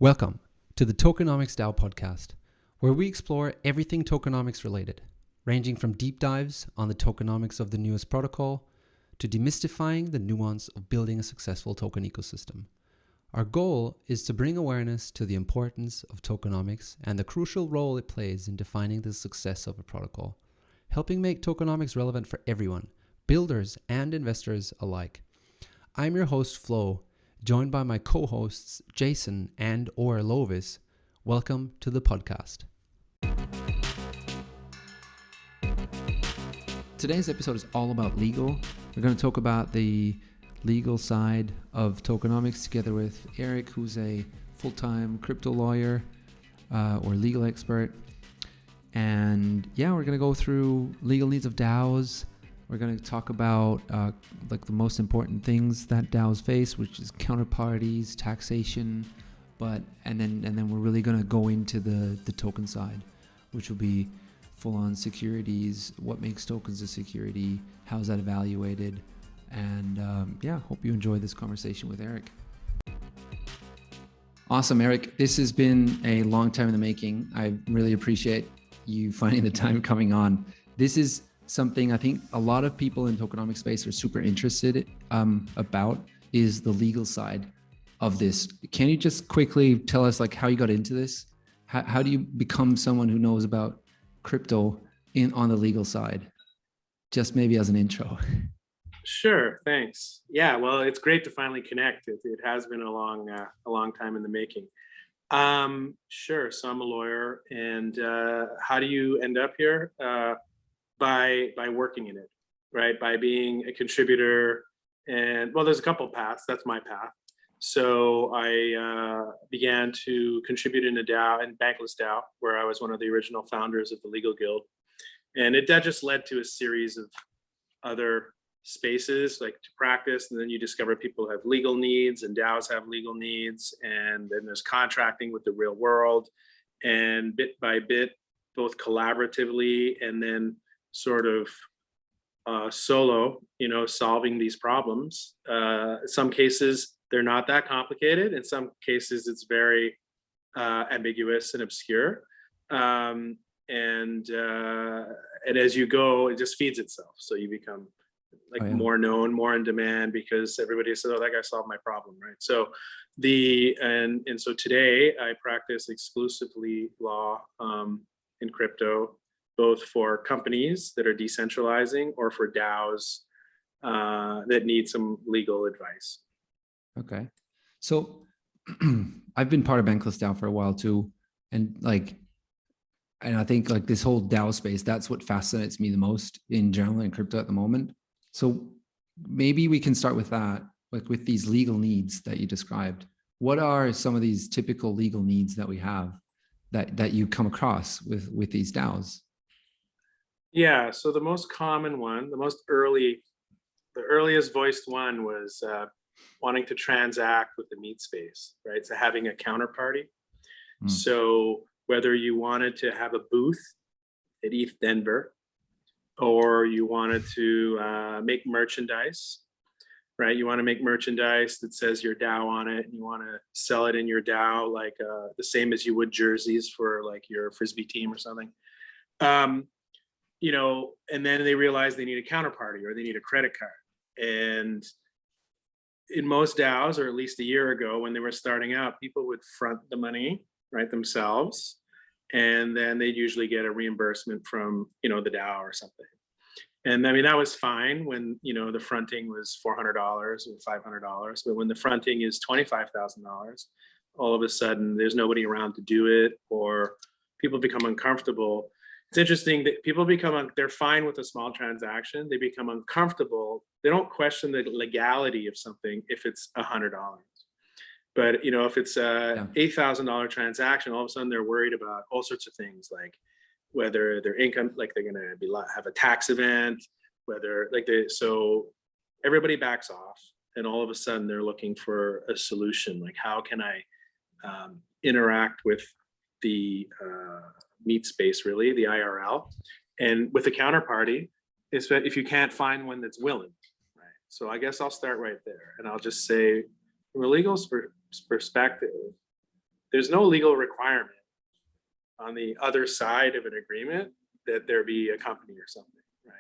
Welcome to the Tokenomics DAO podcast, where we explore everything tokenomics related, ranging from deep dives on the tokenomics of the newest protocol to demystifying the nuance of building a successful token ecosystem. Our goal is to bring awareness to the importance of tokenomics and the crucial role it plays in defining the success of a protocol, helping make tokenomics relevant for everyone, builders and investors alike. I'm your host, Flo, joined by my co-hosts, Jason and or Lovis. Welcome to the podcast. Today's episode is all about legal. We're going to talk about the legal side of tokenomics together with Eric, who's a full-time crypto lawyer or legal expert. And yeah, we're going to go through legal needs of DAOs. We're going to talk about like the most important things that DAOs face, which is counterparties, taxation, and then we're really going to go into the token side, which will be full-on securities, what makes tokens a security, how is that evaluated, and hope you enjoy this conversation with Eric. Awesome, Eric. This has been a long time in the making. I really appreciate you finding the time coming on. This is something I think a lot of people in tokenomics space are super interested about is the legal side of this. Can you just quickly tell us like how you got into this? How do you become someone who knows about crypto on the legal side? Just maybe as an intro. Sure, thanks. Yeah, well, it's great to finally connect. It has been a long time in the making. Sure. So I'm a lawyer, and how do you end up here? By working in it, right? By being a contributor. And well, there's a couple of paths. That's my path. So I began to contribute in a DAO, in Bankless DAO, where I was one of the original founders of the Legal Guild. And that just led to a series of other spaces like to practice. And then you discover people have legal needs and DAOs have legal needs. And then there's contracting with the real world. And bit by bit, both collaboratively and then sort of solo, solving these problems. In some cases, they're not that complicated. In some cases, it's very ambiguous and obscure. And as you go, it just feeds itself. So you become more known, more in demand because everybody says, "Oh, that guy solved my problem," right? So so today I practice exclusively law in crypto, both for companies that are decentralizing or for DAOs that need some legal advice. Okay. So I've been part of Bankless DAO for a while too. And I think like this whole DAO space, that's what fascinates me the most in general in crypto at the moment. So maybe we can start with that, like with these legal needs that you described. What are some of these typical legal needs that we have that you come across with these DAOs? Yeah, so the most common one, the earliest voiced one was wanting to transact with the meat space, right? So having a counterparty. So whether you wanted to have a booth at ETH Denver, or you wanted to make merchandise, right? You want to make merchandise that says your DAO on it, and you want to sell it in your DAO, like the same as you would jerseys for like your Frisbee team or something. And then they realize they need a counterparty or they need a credit card. And in most DAOs, or at least a year ago when they were starting out, people would front the money, right, themselves. And then they'd usually get a reimbursement from, the DAO or something. And I mean, that was fine when, the fronting was $400 or $500. But when the fronting is $25,000, all of a sudden there's nobody around to do it, or people become uncomfortable. It's interesting that people they're fine with a small transaction. They become uncomfortable. They don't question the legality of something if it's $100. But, if it's a $8,000 transaction, all of a sudden they're worried about all sorts of things, like whether their income, like they're going to have a tax event, so everybody backs off. And all of a sudden they're looking for a solution. Like, how can I interact with the meat space, really, the IRL, and with a counterparty, is that if you can't find one that's willing, right? So I guess I'll start right there, and I'll just say, from a legal perspective, there's no legal requirement on the other side of an agreement that there be a company or something, right?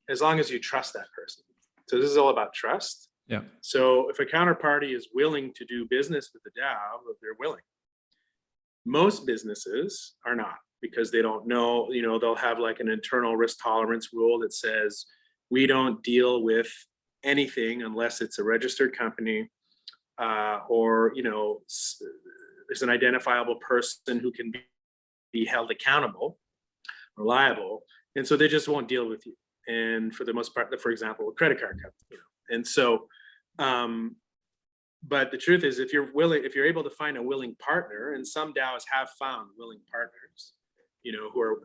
As long as you trust that person. So this is all about trust. Yeah. So if a counterparty is willing to do business with the DAO, they're willing. Most businesses are not, because they don't know, they'll have like an internal risk tolerance rule that says we don't deal with anything unless it's a registered company, or there's an identifiable person who can be held accountable or liable, and so they just won't deal with you. And for the most part, for example, a credit card company, and so but the truth is, if you're able to find a willing partner, and some DAOs have found willing partners, who are,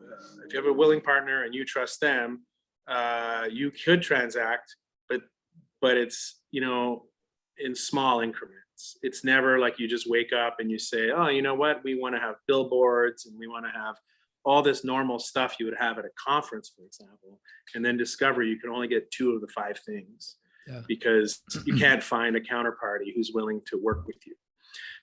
if you have a willing partner and you trust them, you could transact, but it's, in small increments. It's never like you just wake up and you say, oh, you know what, we want to have billboards and we want to have all this normal stuff you would have at a conference, for example, and then discover you can only get 2 of the 5 things. Yeah. Because you can't find a counterparty who's willing to work with you.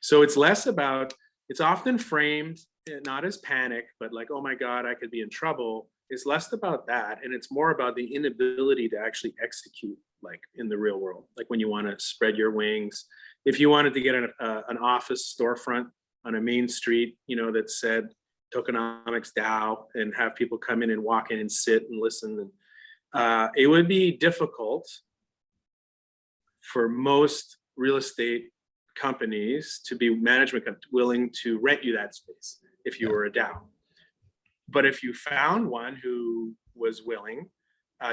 So it's less about, it's often framed not as panic, but like, oh my God, I could be in trouble. It's less about that. And it's more about the inability to actually execute, like in the real world, like when you want to spread your wings. If you wanted to get an office storefront on a main street, that said Tokenomics DAO, and have people come in and walk in and sit and listen, and it would be difficult for most real estate companies to be willing to rent you that space if you were a DAO. But if you found one who was willing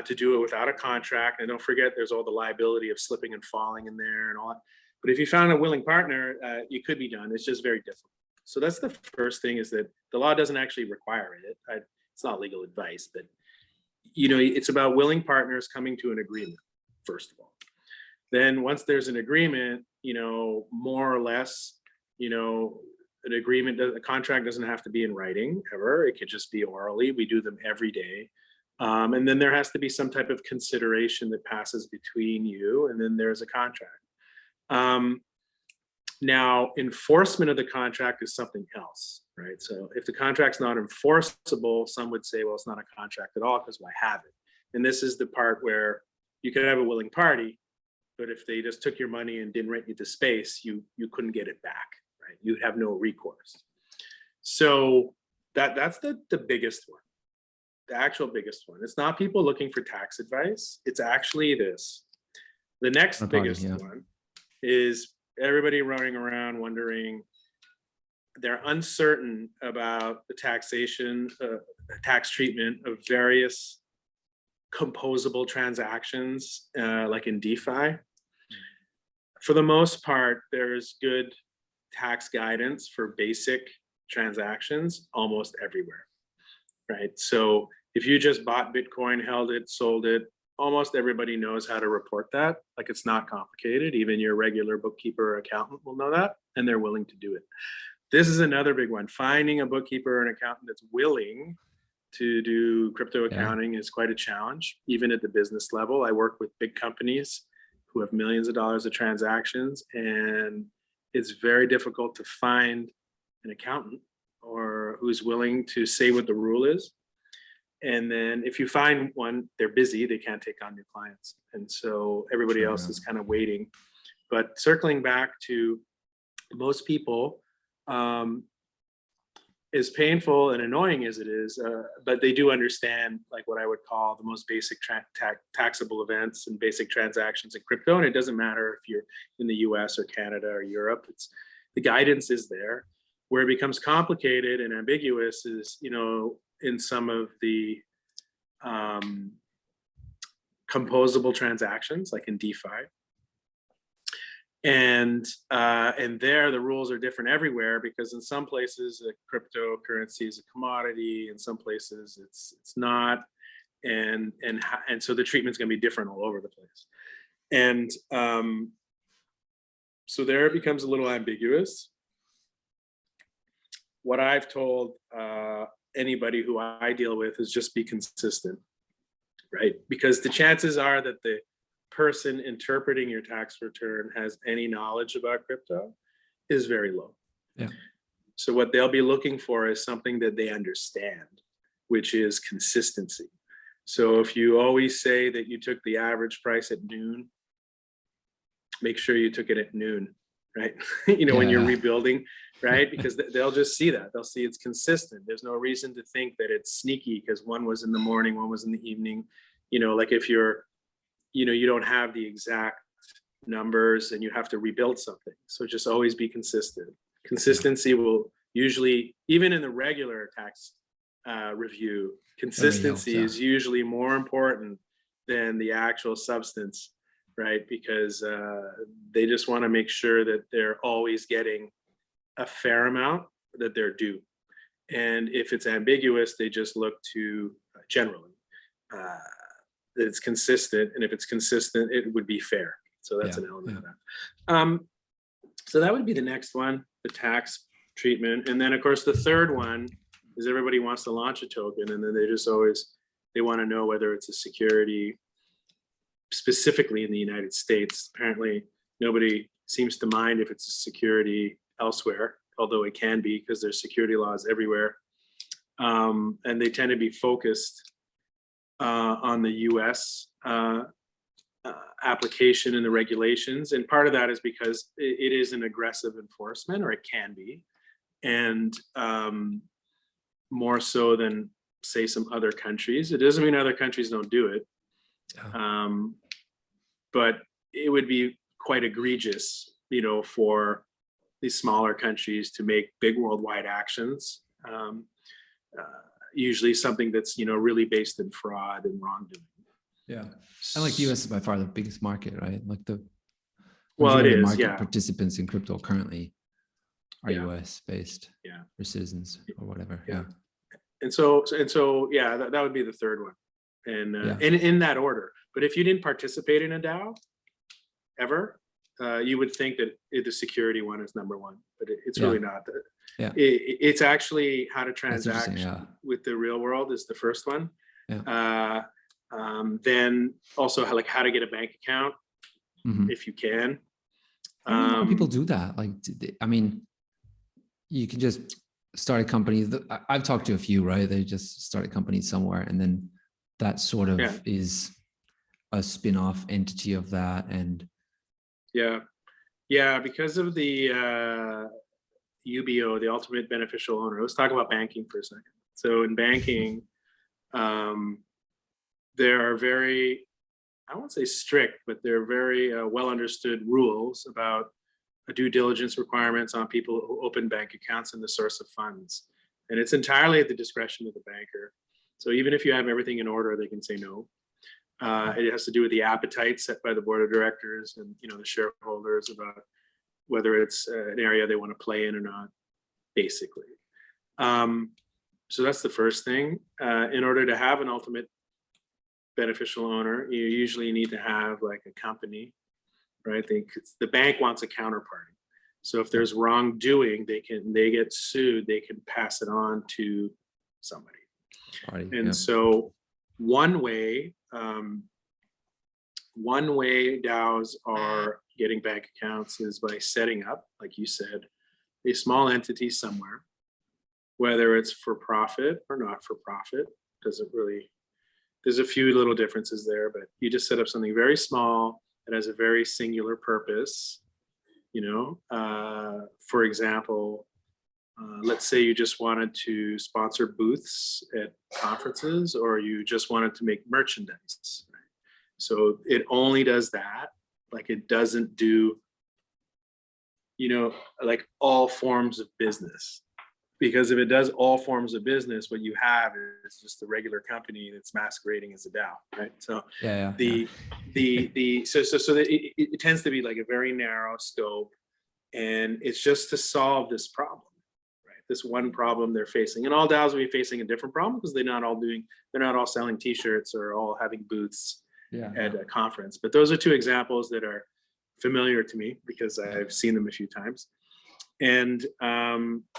to do it without a contract, and don't forget there's all the liability of slipping and falling in there and all that. But if you found a willing partner, it could be done. It's just very difficult. So that's the first thing, is that the law doesn't actually require it. It's not legal advice, but it's about willing partners coming to an agreement, first of all. Then once there's an agreement, more or less, an agreement, a contract doesn't have to be in writing ever. It could just be orally. We do them every day. And then there has to be some type of consideration that passes between you, and then there's a contract. Now, enforcement of the contract is something else, right? So if the contract's not enforceable, some would say, well, it's not a contract at all, because why have it? And this is the part where you could have a willing party, but if they just took your money and didn't rent you the space, you couldn't get it back, right? You'd have no recourse. So that's the biggest one, the actual biggest one. It's not people looking for tax advice. It's actually this. The next biggest one is everybody running around wondering, they're uncertain about the taxation, tax treatment of various composable transactions, like in DeFi. For the most part, there's good tax guidance for basic transactions almost everywhere, right? So if you just bought Bitcoin, held it, sold it, almost everybody knows how to report that. Like, it's not complicated. Even your regular bookkeeper or accountant will know that, and they're willing to do it. This is another big one. Finding a bookkeeper or an accountant that's willing to do crypto accounting is quite a challenge, even at the business level. I work with big companies who have millions of dollars of transactions, and it's very difficult to find an accountant or who's willing to say what the rule is. And then if you find one, they're busy, they can't take on new clients. And so everybody else is kind of waiting. But circling back to most people, as painful and annoying as it is, but they do understand like what I would call the most basic taxable events and basic transactions in crypto. And it doesn't matter if you're in the US or Canada or Europe, the guidance is there. Where it becomes complicated and ambiguous is, in some of the composable transactions, like in DeFi. And there the rules are different everywhere, because in some places a cryptocurrency is a commodity, in some places it's not, and so the treatment's going to be different all over the place. And so there it becomes a little ambiguous. What I've told anybody who I deal with is just be consistent, right? Because the chances are that the person interpreting your tax return has any knowledge about crypto is very low. Yeah. So what they'll be looking for is something that they understand, which is consistency. So if you always say that you took the average price at noon, make sure you took it at noon, right? When you're rebuilding, right? Because they'll just see that. They'll see it's consistent. There's no reason to think that it's sneaky because one was in the morning, one was in the evening. Like if you're, you don't have the exact numbers and you have to rebuild something. So just always be consistent. Consistency will usually, even in the regular tax review, consistency is usually more important than the actual substance, right? Because they just want to make sure that they're always getting a fair amount that they're due. And if it's ambiguous, they just look to generally that it's consistent. And if it's consistent, it would be fair. So that's an element of that. So that would be the next one, the tax treatment. And then of course, the third one is everybody wants to launch a token, and then they want to know whether it's a security specifically in the United States. Apparently nobody seems to mind if it's a security elsewhere, although it can be because there's security laws everywhere. And they tend to be focused on the US application and the regulations. And part of that is because it is an aggressive enforcement, or it can be. And more so than say some other countries. It doesn't mean other countries don't do it. But it would be quite egregious, for these smaller countries to make big worldwide actions. Usually something that's, really based in fraud and wrongdoing. Yeah. And like US is by far the biggest market, right? Like the market participants in crypto currently are US based, or citizens or whatever. And so that would be the third one, and in that order. But if you didn't participate in a DAO ever, you would think that the security one is number one, but it's really not. It's actually how to transact with the real world is the first one. Then also how to get a bank account if you can. A lot of people do that. Like, I mean, you can just start a company. I've talked to a few, right? They just start a company somewhere, and then that sort of is a spin-off entity of that. And because of the UBO, the ultimate beneficial owner. Let's talk about banking for a second. So in banking, there are very, I won't say strict, but they're very well understood rules about due diligence requirements on people who open bank accounts and the source of funds. And it's entirely at the discretion of the banker. So even if you have everything in order, they can say no. It has to do with the appetite set by the board of directors and the shareholders about whether it's an area they want to play in or not, basically. So that's the first thing. In order to have an ultimate beneficial owner, you usually need to have like a company, right? The bank wants a counterparty. So if there's wrongdoing, they get sued, they can pass it on to somebody. So one way DAOs are getting bank accounts is by setting up, like you said, a small entity somewhere, whether it's for profit or not for profit. Doesn't really, there's a few little differences there, but you just set up something very small that has a very singular purpose. For example, let's say you just wanted to sponsor booths at conferences, or you just wanted to make merchandise. Right? So it only does that. Like it doesn't do, like all forms of business. Because if it does all forms of business, what you have is just a regular company that's masquerading as a DAO, right? So it tends to be like a very narrow scope, and it's just to solve this problem, right? This one problem they're facing, and all DAOs will be facing a different problem because they're not all selling T-shirts or all having booths at a conference. But those are two examples that are familiar to me because I've seen them a few times. And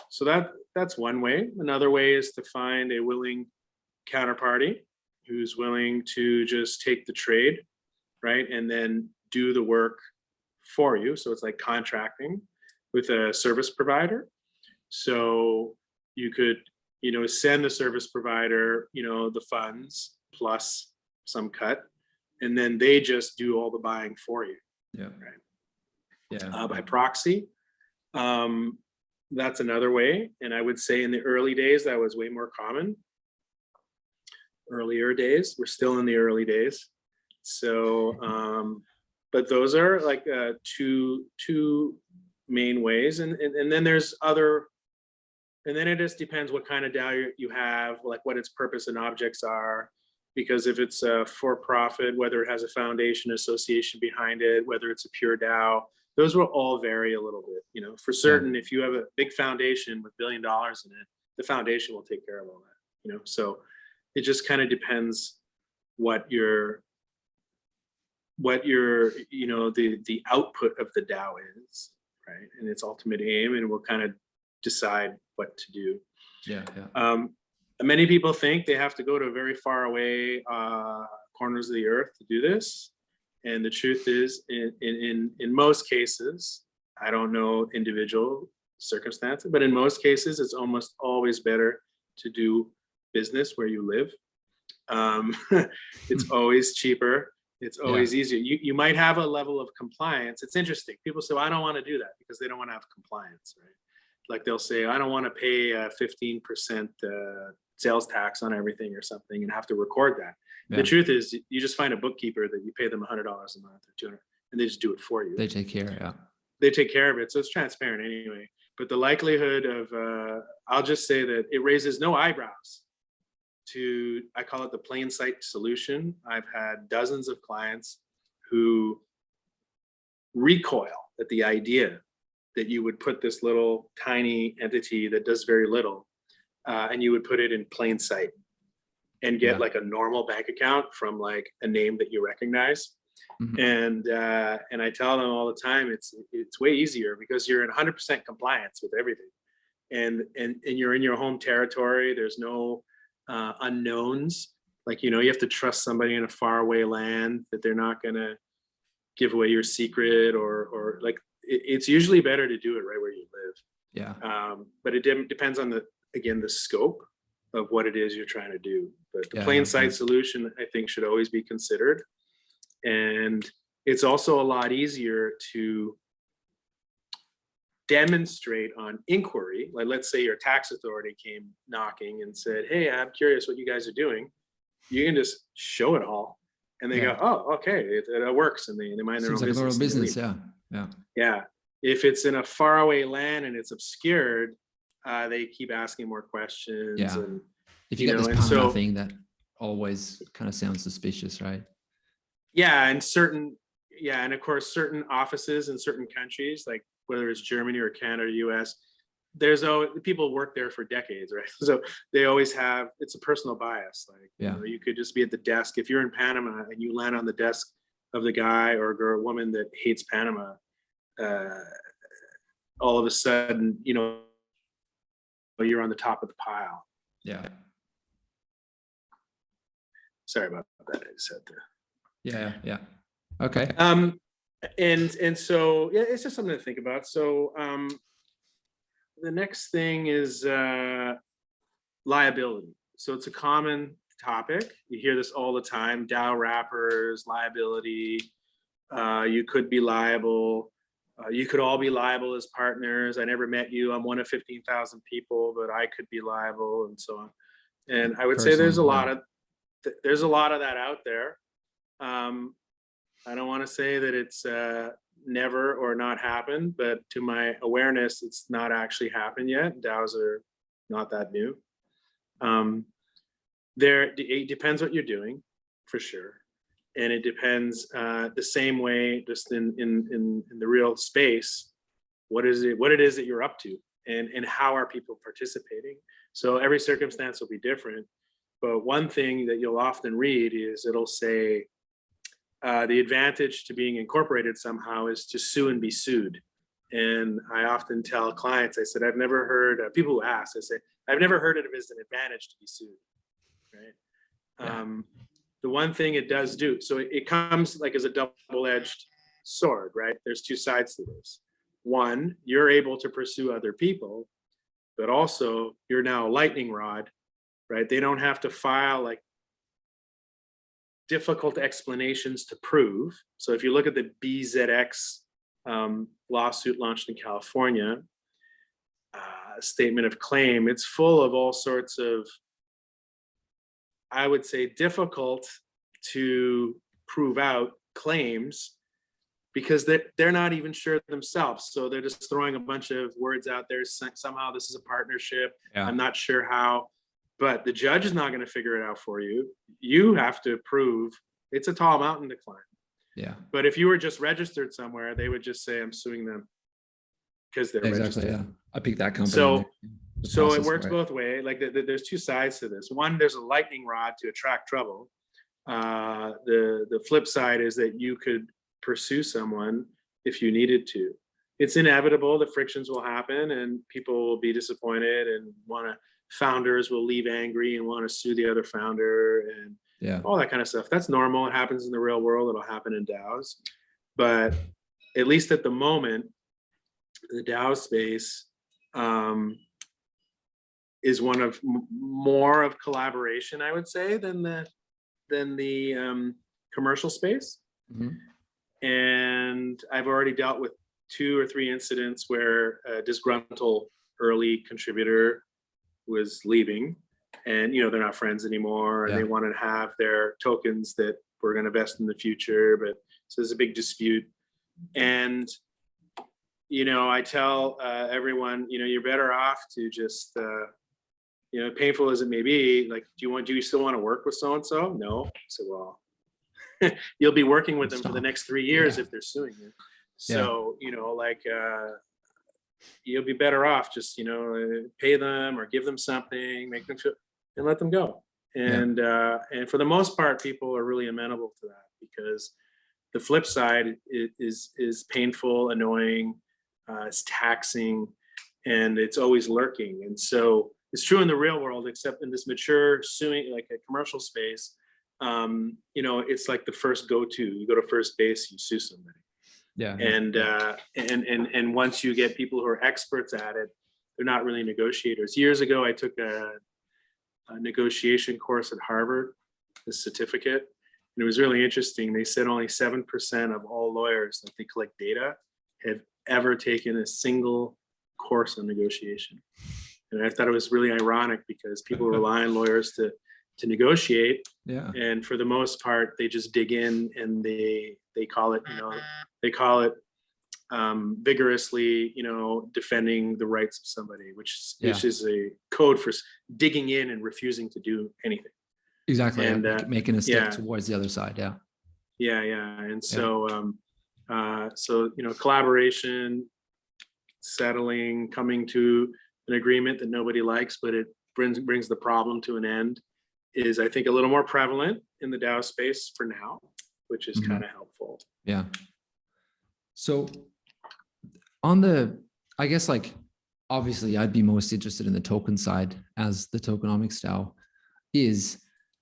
so that's one way. Another way is to find a willing counterparty who's willing to just take the trade, right? And then do the work for you. So it's like contracting with a service provider. So you could, send the service provider, the funds plus some cut, and then they just do all the buying for you. Yeah. Right. Yeah. By proxy. That's another way. And I would say in the early days, that was way more common. Earlier days, we're still in the early days. So, but those are like two main ways. And then there's other, and then it just depends what kind of DAO you have, like what its purpose and objects are. Because if it's a for-profit, whether it has a foundation association behind it, whether it's a pure DAO, those will all vary a little bit. For certain, if you have a big foundation with $1 billion in it, the foundation will take care of all that. So it just kind of depends what your the output of the DAO is, right? And its ultimate aim, and we'll kind of decide what to do. Yeah. Many people think they have to go to very far away corners of the earth to do this. And the truth is, in most cases, I don't know individual circumstances, but in most cases, it's almost always better to do business where you live. It's always cheaper. It's always easier. You might have a level of compliance. It's interesting. People say, well, I don't want to do that because they don't want to have compliance, right? Like they'll say, I don't want to pay 15% sales tax on everything or something and have to record that. Yeah. The truth is, you just find a bookkeeper that you pay them $100 a month or $200, and they just do it for you. They take care, yeah. They take care of it, so it's transparent anyway. But the likelihood of, I'll just say that it raises no eyebrows to, I call it the plain sight solution. I've had dozens of clients who recoil at the idea that you would put this little tiny entity that does very little, and you would put it in plain sight and get like a normal bank account from like a name that you recognize. Mm-hmm. And I tell them all the time, it's way easier because you're in 100% compliance with everything, and you're in your home territory. There's no unknowns. Like, you have to trust somebody in a faraway land that they're not gonna give away your secret, or like it's usually better to do it right where you live. Yeah. But it depends on the scope of what it is you're trying to do. But the plain sight solution, I think, should always be considered. And it's also a lot easier to demonstrate on inquiry. Like, let's say your tax authority came knocking and said, hey, I'm curious what you guys are doing. You can just show it all. And they go, oh, okay, it works. And they mind their own business. Like a business, yeah. If it's in a faraway land and it's obscured, they keep asking more questions. Yeah. And, if you get this Panama thing, that always kind of sounds suspicious, right? Yeah, and of course, certain offices in certain countries, like whether it's Germany or Canada, US, people work there for decades, right? So they always have, it's a personal bias. Like, you could just be at the desk. If you're in Panama and you land on the desk of the guy or girl, woman that hates Panama, all of a sudden, you're on the top of the pile. Yeah. Sorry about that. I just had to. Yeah. Okay. And so it's just something to think about. So the next thing is liability. So it's a common topic. You hear this all the time. DAO wrappers, liability. You could be liable. You could all be liable as partners. I never met you. I'm one of 15,000 people, but I could be liable, and so on. And I would say there's a lot of that out there. I don't want to say that it's never or not happened, but to my awareness, it's not actually happened yet. DAOs are not that new. It depends what you're doing, for sure. And it depends the same way, just in the real space, what it is that you're up to, and how are people participating. So every circumstance will be different. But one thing that you'll often read is it'll say the advantage to being incorporated somehow is to sue and be sued. And I often tell clients, I said, I've never heard, people who ask, I say, I've never heard it as an advantage to be sued, right? Yeah. The one thing it does do, so it comes like as a double-edged sword, right? There's two sides to this. One, you're able to pursue other people, but also you're now a lightning rod, right? They don't have to file like difficult explanations to prove. So if you look at the BZX lawsuit launched in California, statement of claim, it's full of all sorts of, I would say, difficult to prove out claims, because they're not even sure themselves. So they're just throwing a bunch of words out there. Somehow this is a partnership. Yeah. I'm not sure how, but the judge is not going to figure it out for you. You have to prove. It's a tall mountain to climb. Yeah. But if you were just registered somewhere, they would just say, I'm suing them because they're Exactly. registered. Yeah. I picked that company. So it works both ways. Like there's two sides to this. One, there's a lightning rod to attract trouble. The flip side is that you could pursue someone if you needed to. It's inevitable that frictions will happen and people will be disappointed and founders will leave angry and want to sue the other founder and all that kind of stuff. That's normal. It happens in the real world. It'll happen in DAOs. But at least at the moment, the DAO space is one of more of collaboration, I would say, than the commercial space. Mm-hmm. And I've already dealt with 2 or 3 incidents where a disgruntled early contributor was leaving, and they're not friends anymore, and they want to have their tokens that we're going to vest in the future. But so there's a big dispute, and I tell everyone, you're better off to just painful as it may be, like, do you still want to work with so and so? No. So, well, you'll be working with them for the next 3 years if they're suing you. So you'll be better off just pay them or give them something, make them feel, and let them go. And for the most part, people are really amenable to that, because the flip side is painful, annoying, it's taxing, and it's always lurking. And so it's true in the real world, except in this mature suing, like a commercial space, it's like the first go-to. You go to first base, you sue somebody. Yeah. And once you get people who are experts at it, they're not really negotiators. Years ago, I took a negotiation course at Harvard, a certificate, and it was really interesting. They said only 7% of all lawyers that they collect data have ever taken a single course on negotiation. And I thought it was really ironic, because people rely on lawyers to negotiate. Yeah. And for the most part, they just dig in and they call it, vigorously, defending the rights of somebody, which is a code for digging in and refusing to do anything. Exactly. And making a step towards the other side. Yeah. Yeah. And so, collaboration, settling, coming to an agreement that nobody likes, but it brings the problem to an end, is, I think, a little more prevalent in the DAO space for now, which is kind of helpful. Yeah. So on I guess, obviously I'd be most interested in the token side, as the Tokenomics DAO is.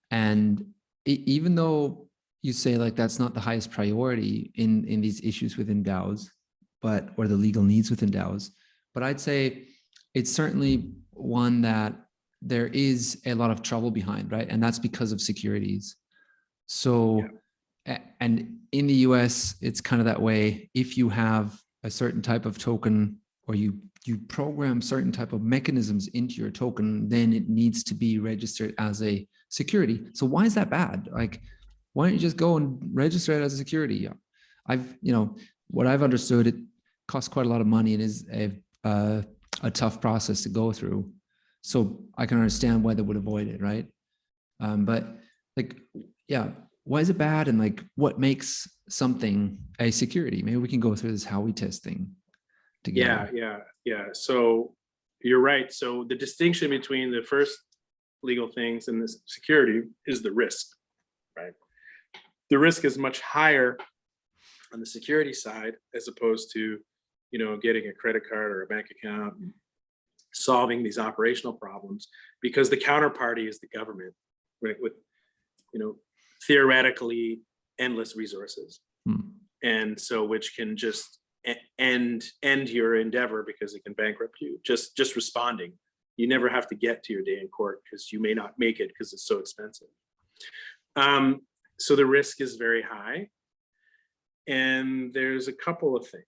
And even though you say that's not the highest priority in these issues within DAOs, or the legal needs within DAOs, but I'd say it's certainly one that there is a lot of trouble behind, right? And that's because of securities. So, and in the US, it's kind of that way. If you have a certain type of token, or you program certain type of mechanisms into your token, then it needs to be registered as a security. So why is that bad? Why don't you just go and register it as a security? What I've understood, it costs quite a lot of money and is a tough process to go through. So I can understand why they would avoid it, right? But why is it bad? And what makes something a security? Maybe we can go through this Howie Test thing together. Yeah. So you're right. So the distinction between the first legal things and this security is the risk, right? The risk is much higher on the security side, as opposed to, getting a credit card or a bank account, solving these operational problems, because the counterparty is the government, right? With, theoretically endless resources. And so, which can just end your endeavor, because it can bankrupt you, just responding you never have to get to your day in court because you may not make it because it's so expensive. So the risk is very high. And there's a couple of things,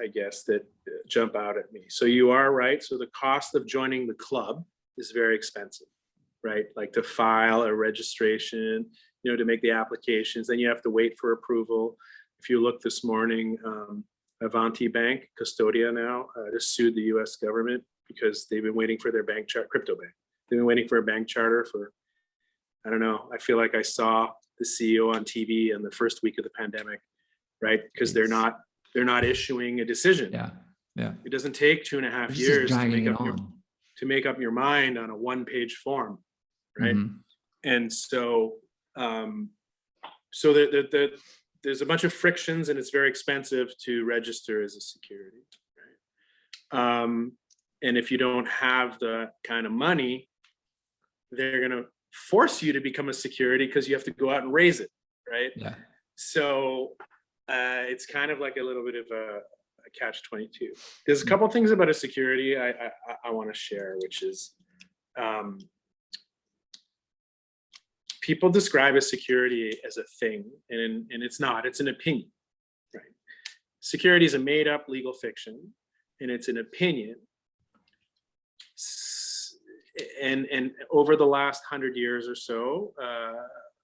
I guess, that jump out at me. So you are right. So the cost of joining the club is very expensive, right? Like to file a registration, you know, to make the applications, then you have to wait for approval. If you look this morning, Avanti Bank, Custodia now, just sued the US government because they've been waiting for their bank charter, crypto bank. They've been waiting for a bank charter for, I don't know, I feel like I saw the CEO on TV in the first week of the pandemic, right? Because they're not issuing a decision. Yeah. It doesn't take 2.5 years to make up your mind on a one-page form, right? And so, there's a bunch of frictions, and it's very expensive to register as a security, right? And if you don't have the kind of money, they're going to force you to become a security because you have to go out and raise it, right? Yeah. So it's kind of like a little bit of a catch-22. There's a couple of things about a security I want to share, which is people describe a security as a thing, and it's not. It's an opinion, right? Security is a made-up legal fiction, and it's an opinion. And over the last 100 years or so,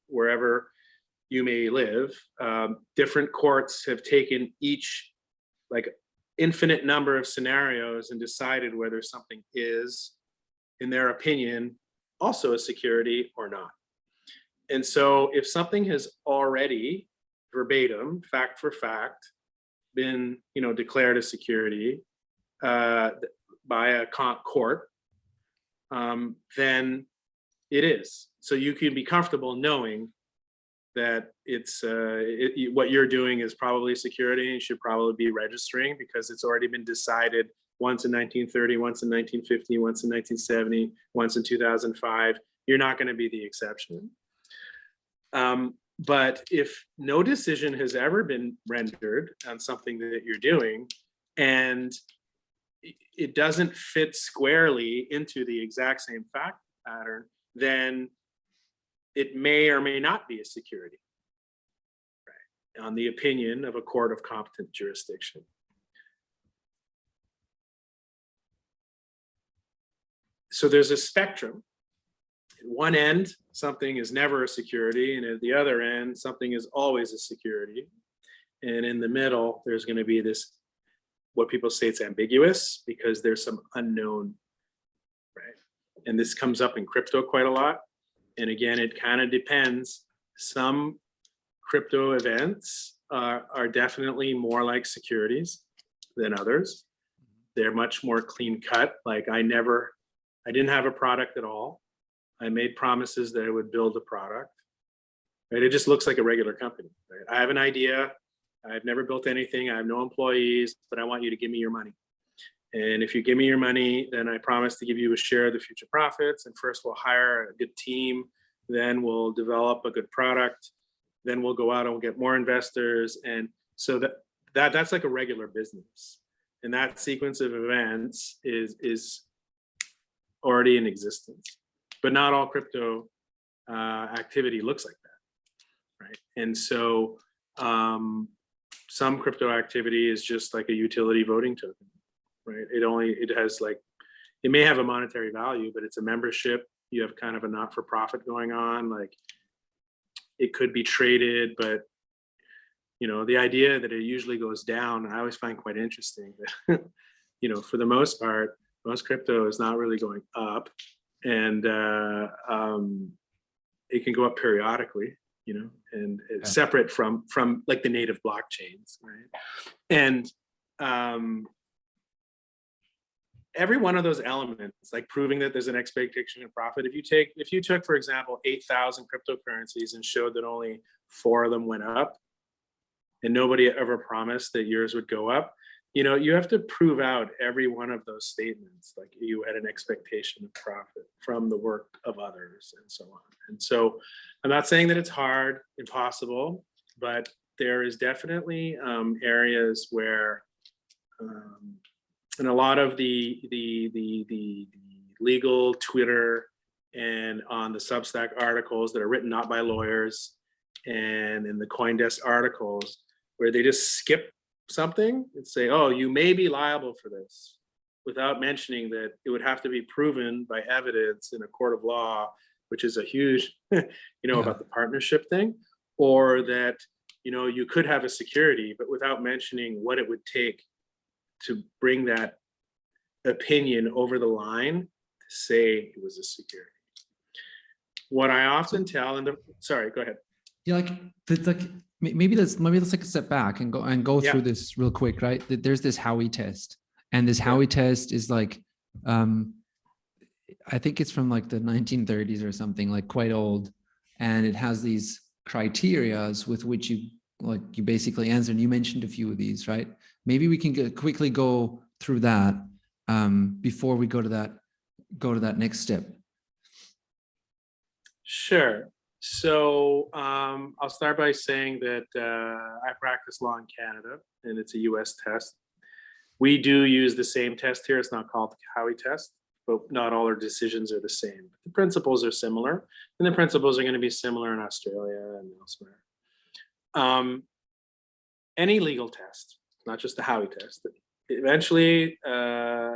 wherever you may live, different courts have taken each like infinite number of scenarios and decided whether something is, in their opinion, also a security or not. And so if something has already verbatim, fact for fact, been, you know, declared a security by a court, then it is. So you can be comfortable knowing that it's what you're doing is probably security, and you should probably be registering because it's already been decided once in 1930, once in 1950, once in 1970, once in 2005. You're not going to be the exception. But if no decision has ever been rendered on something that you're doing, and it doesn't fit squarely into the exact same fact pattern, then it may or may not be a security, right? On the opinion of a court of competent jurisdiction. So there's a spectrum. At one end, something is never a security, and at the other end, something is always a security. And in the middle, there's going to be this, what people say it's ambiguous because there's some unknown, right? And this comes up in crypto quite a lot. And again, it kind of depends. Some crypto events are definitely more like securities than others. They're much more clean cut. Like I didn't have a product at all. I made promises that I would build a product, right? It just looks like a regular company, right? I have an idea. I've never built anything. I have no employees, but I want you to give me your money. And if you give me your money, then I promise to give you a share of the future profits. And first we'll hire a good team, then we'll develop a good product, then we'll go out and we'll get more investors. And so that's like a regular business. And that sequence of events is already in existence. But not all crypto activity looks like that, right? And so some crypto activity is just like a utility voting token. Right? It has like, it may have a monetary value, but it's a membership. You have kind of a not-for-profit going on. Like it could be traded, but you know, the idea that it usually goes down, I always find quite interesting. You know, for the most part, most crypto is not really going up, and it can go up periodically. You know, and it's separate from like the native blockchains, right? And every one of those elements, like proving that there's an expectation of profit. If you took, for example, 8,000 cryptocurrencies and showed that only 4 of them went up, and nobody ever promised that yours would go up, you know, you have to prove out every one of those statements, like you had an expectation of profit from the work of others and so on. And so I'm not saying that it's hard, impossible, but there is definitely areas where, and a lot of the legal Twitter and on the Substack articles that are written not by lawyers and in the CoinDesk articles where they just skip something and say, oh, you may be liable for this, without mentioning that it would have to be proven by evidence in a court of law, which is a huge, about the partnership thing, or that, you could have a security, but without mentioning what it would take to bring that opinion over the line to say it was a security. What I often tell, sorry, go ahead. Yeah, maybe let's take a step back and go through this real quick, right? There's this Howie test, and this Howie test is like, I think it's from like the 1930s or something, like quite old, and it has these criterias with which you basically answer. And you mentioned a few of these, right? Maybe we can quickly go through that before we go to that next step. Sure. So I'll start by saying that I practice law in Canada, and it's a US test. We do use the same test here. It's not called the Howie test, but not all our decisions are the same. The principles are similar, and the principles are going to be similar in Australia and elsewhere. Any legal test, not just the Howie test, eventually,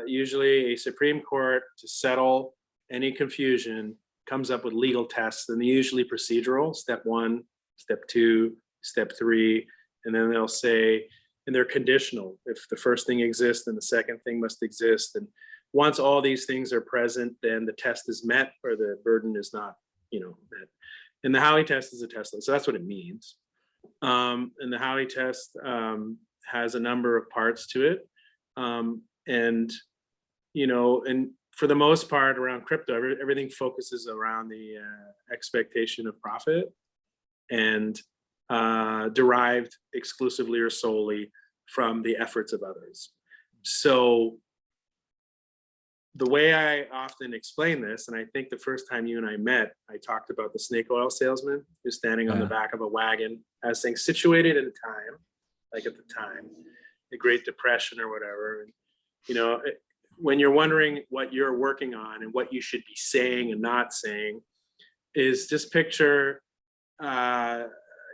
usually a Supreme Court, to settle any confusion, comes up with legal tests, and they're usually procedural: step 1, step 2, step 3, and then they'll say, and they're conditional. If the first thing exists, then the second thing must exist. And once all these things are present, then the test is met, or the burden is not, met. And the Howie test is a test, so that's what it means. And the Howie test has a number of parts to it, and for the most part around crypto, everything focuses around the expectation of profit, and derived exclusively or solely from the efforts of others. So the way I often explain this, and I think the first time you and I met, I talked about the snake oil salesman who's standing on the back of a wagon. I was saying, situated in time, like at the time, the Great Depression or whatever. And, when you're wondering what you're working on and what you should be saying and not saying, is just picture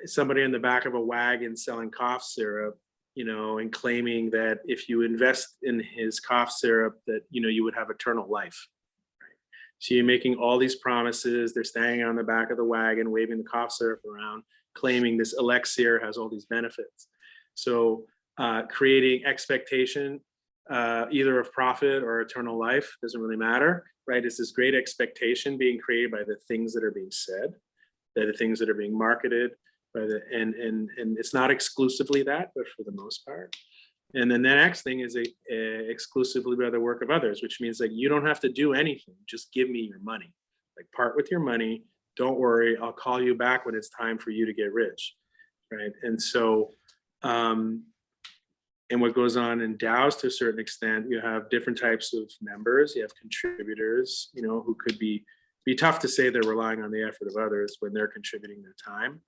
somebody in the back of a wagon selling cough syrup, and claiming that if you invest in his cough syrup, that, you would have eternal life. Right? So you're making all these promises. They're standing on the back of the wagon, waving the cough syrup around, claiming this elixir has all these benefits. So creating expectation, either of profit or eternal life, doesn't really matter, right? It's this great expectation being created by the things that are being said, by the things that are being marketed, and it's not exclusively that, but for the most part. And then the next thing is exclusively by the work of others, which means like you don't have to do anything, just give me your money. Like, part with your money, don't worry, I'll call you back when it's time for you to get rich, right? And so and what goes on in DAOs, to a certain extent, you have different types of members. You have contributors, who could be tough to say they're relying on the effort of others when they're contributing their time.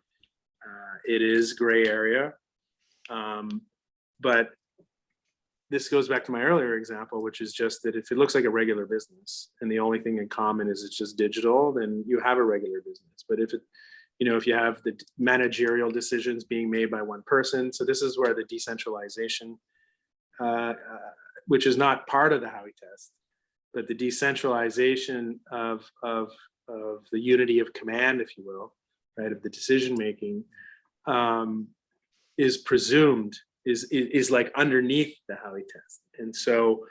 It is gray area. But this goes back to my earlier example, which is just that if it looks like a regular business and the only thing in common is it's just digital, then you have a regular business. But if you have the managerial decisions being made by one person, so this is where the decentralization, which is not part of the Howie test, but the decentralization of the unity of command, if you will, right, of the decision making, is presumed, is like underneath the Howie test. And so